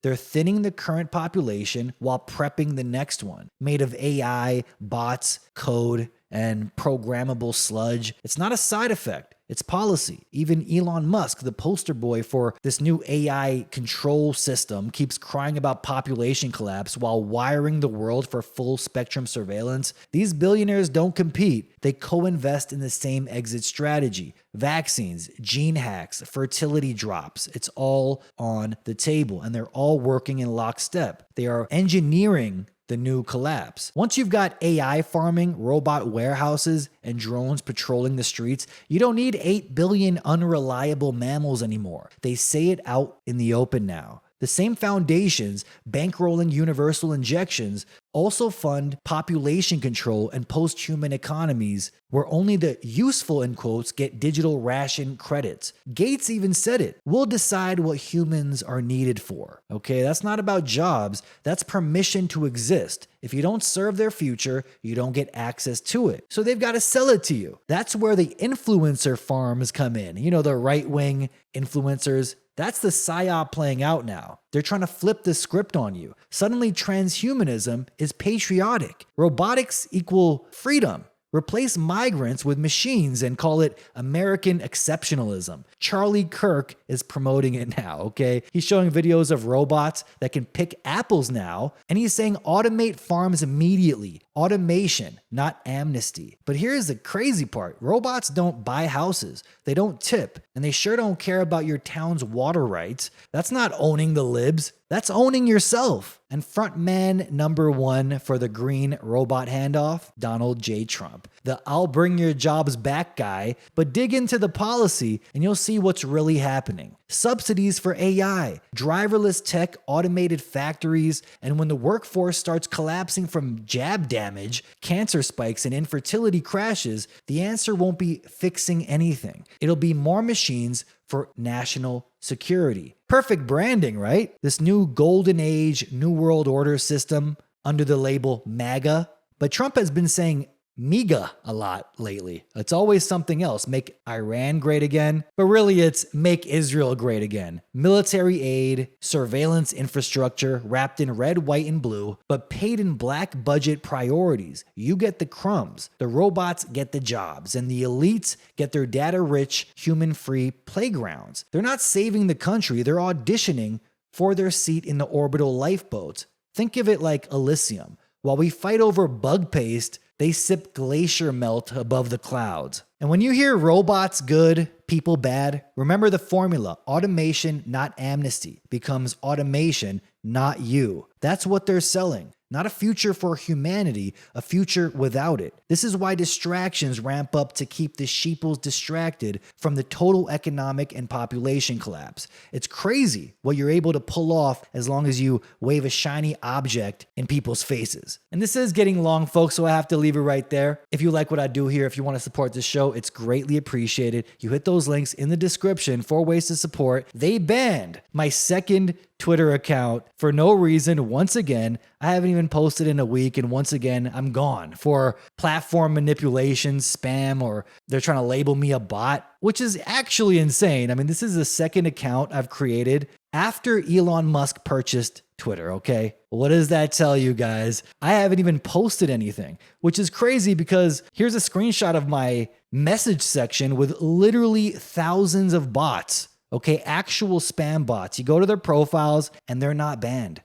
They're thinning the current population while prepping the next one, made of AI, bots, code, and programmable sludge. It's not a side effect. It's policy. Even Elon Musk, the poster boy for this new AI control system, keeps crying about population collapse while wiring the world for full spectrum surveillance. These billionaires don't compete. They co-invest in the same exit strategy. Vaccines, gene hacks, fertility drops. It's all on the table, and they're all working in lockstep. They are engineering the new collapse. Once you've got AI farming, robot warehouses, and drones patrolling the streets, you don't need 8 billion unreliable mammals anymore. They say it out in the open now. The same foundations bankrolling universal injections also fund population control and post-human economies where only the useful, in quotes, get digital ration credits. Gates even said it. We'll decide what humans are needed for. Okay, that's not about jobs. That's permission to exist. If you don't serve their future, you don't get access to it. So they've got to sell it to you. That's where the influencer farms come in. The right-wing influencers. That's the psyop playing out now. They're trying to flip the script on you. Suddenly, transhumanism is patriotic. Robotics equal freedom. Replace migrants with machines and call it American exceptionalism. Charlie Kirk is promoting it now, okay? He's showing videos of robots that can pick apples now, and he's saying automate farms immediately. Automation, not amnesty. But here's the crazy part. Robots don't buy houses. They don't tip. And they sure don't care about your town's water rights. That's not owning the libs. That's owning yourself. And frontman number one for the green robot handoff, Donald J. Trump. The I'll bring your jobs back guy, but dig into the policy and you'll see what's really happening. Subsidies for AI, driverless tech, automated factories, and when the workforce starts collapsing from jab damage, cancer spikes, and infertility crashes, the answer won't be fixing anything. It'll be more machines for national security. Perfect branding, right? This new golden age, new world order system under the label MAGA. But Trump has been saying MEGA a lot lately. It's always something else. Make Iran great again. But really it's make Israel great again. Military aid, surveillance infrastructure wrapped in red, white, and blue, but paid in black budget priorities. You get the crumbs. The robots get the jobs. And the elites get their data-rich, human-free playgrounds. They're not saving the country. They're auditioning for their seat in the orbital lifeboats. Think of it like Elysium. While we fight over bug paste, they sip glacier melt above the clouds. And when you hear robots good, people bad, remember the formula. Automation, not amnesty, becomes automation, not you. That's what they're selling. Not a future for humanity, a future without it. This is why distractions ramp up to keep the sheeples distracted from the total economic and population collapse. It's crazy what you're able to pull off as long as you wave a shiny object in people's faces. And this is getting long, folks, so I have to leave it right there. If you like what I do here, if you want to support this show, it's greatly appreciated. You hit those links in the description for ways to support. They banned my second Twitter account for no reason. Once again, I haven't even posted in a week, and once again, I'm gone for platform manipulation, spam, or they're trying to label me a bot, which is actually insane. I mean, this is the second account I've created after Elon Musk purchased Twitter, okay? What does that tell you guys? I haven't even posted anything, which is crazy because here's a screenshot of my message section with literally thousands of bots. Okay, actual spam bots. You go to their profiles and they're not banned.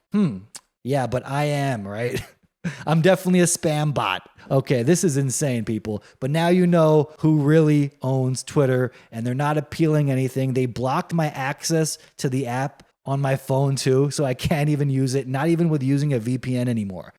Yeah, but I am, right? I'm definitely a spam bot. Okay, this is insane, people. But now you know who really owns Twitter, and they're not appealing anything. They blocked my access to the app on my phone too, so I can't even use it, not even with using a VPN anymore.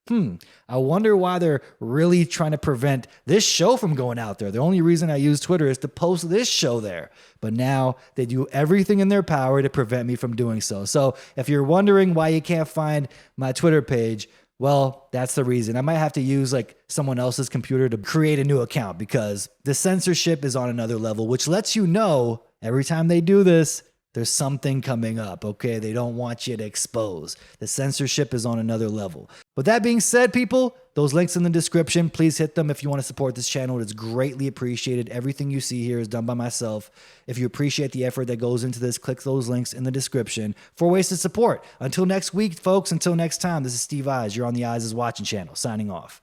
I wonder why they're really trying to prevent this show from going out there. The only reason I use Twitter is to post this show there. But now they do everything in their power to prevent me from doing so. So if you're wondering why you can't find my Twitter page, well, that's the reason. I might have to use like someone else's computer to create a new account because the censorship is on another level, which lets you know every time they do this, there's something coming up, okay? They don't want you to expose. The censorship is on another level. With that being said, people, those links in the description, please hit them if you want to support this channel. It's greatly appreciated. Everything you see here is done by myself. If you appreciate the effort that goes into this, click those links in the description for ways to support. Until next week, folks, until next time, this is Steve Eyes. You're on the Eyes is Watching channel, signing off.